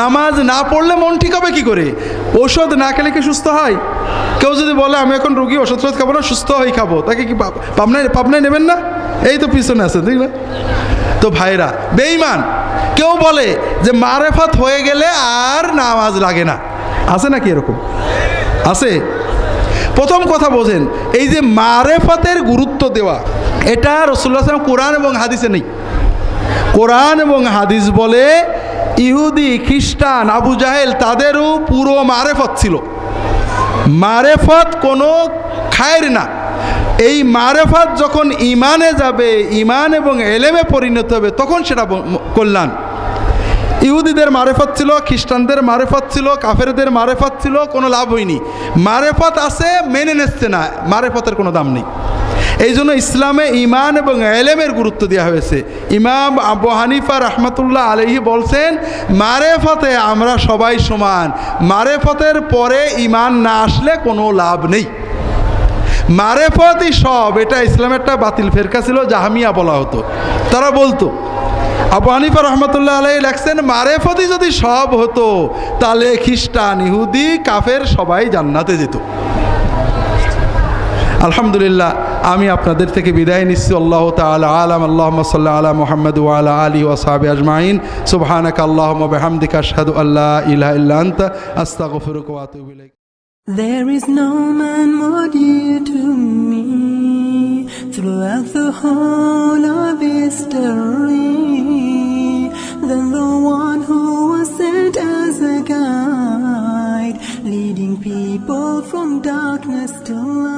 S3: নামাজ না পড়লে মন ঠিক হবে কি করে? ওষুধ না খেলে কি সুস্থ হয়? কেউ যদি বলে আমি এখন রুগী, ওষুধ খাবো না, সুস্থ হয়ে খাবো, তাকে কি পাবনায় নেবেন না? এই তো পিছনে আছে দেখবেন তো ভাইরা। বেঈমান কেউ বলে যে মারেফাত হয়ে গেলে আর নামাজ লাগে না, আছে নাকি এরকম? আছে। প্রথম কথা বোঝেন, এই যে মারেফাতের গুরুত্ব দেওয়া, এটা রাসূলুল্লাহ সাল্লাল্লাহু আলাইহি ওয়াসাল্লাম কোরআন এবং হাদিসে নেই। কোরআন এবং হাদিস বলে ইহুদি খ্রিস্টান আবু জাহেল তাদেরও পুরো মারেফত ছিল। মারেফত কোনো খায়ের না, এই মারেফত যখন ইমানে যাবে, ইমান এবং এলেমে পরিণত হবে, তখন সেটা কল্যাণ। ইহুদিদের মারেফত ছিল, খ্রিস্টানদের মারেফত ছিল, কাফেরদের মারেফত ছিল, কোনো লাভ হয়নি। মারেফত আছে মেনে নিচ্ছে না, মারেফতের কোনো দাম নেই। এই জন্য ইসলামে ইমান এবং এলেমের গুরুত্ব দেওয়া হয়েছে। ইমাম আবু হানিফা রাহমাতুল্লাহ আলাইহি বলছেন মারেফতে আমরা সবাই সমান, মারেফতের পরে ইমান না আসলে কোনো লাভ নেই। মারেফতই সব, এটা ইসলামের একটা বাতিল ফেরকা ছিল, জাহামিয়া বলা হতো। তারা বলতো, আবু হানিফা রহমতুল্লাহ আলাইহি লেখছেন মারেফতই যদি সব হতো তাহলে খ্রিস্টান ইহুদি কাফের সবাই জান্নাতে যেত। আলহামদুলিল্লাহ, আমি আপনাদের থেকে বিদায় নিচ্ছি। আল্লাহু তাআলা আলাম। আল্লাহুম্মা সাল্লি আলা মুহাম্মাদ ওয়া আলা আলিহি ওয়া সাহবিহি আজমাইন। সুবহানাকা আল্লাহুম্মা ওয়া বিহামদিকা আশহাদু আল্লা ইলাহা ইল্লা আনতা আস্তাগফিরুকা ওয়া আতুবু ইলাইক।
S4: There is no man more dear to me throughout the whole of history than the one who was sent as a guide, leading people from darkness to light.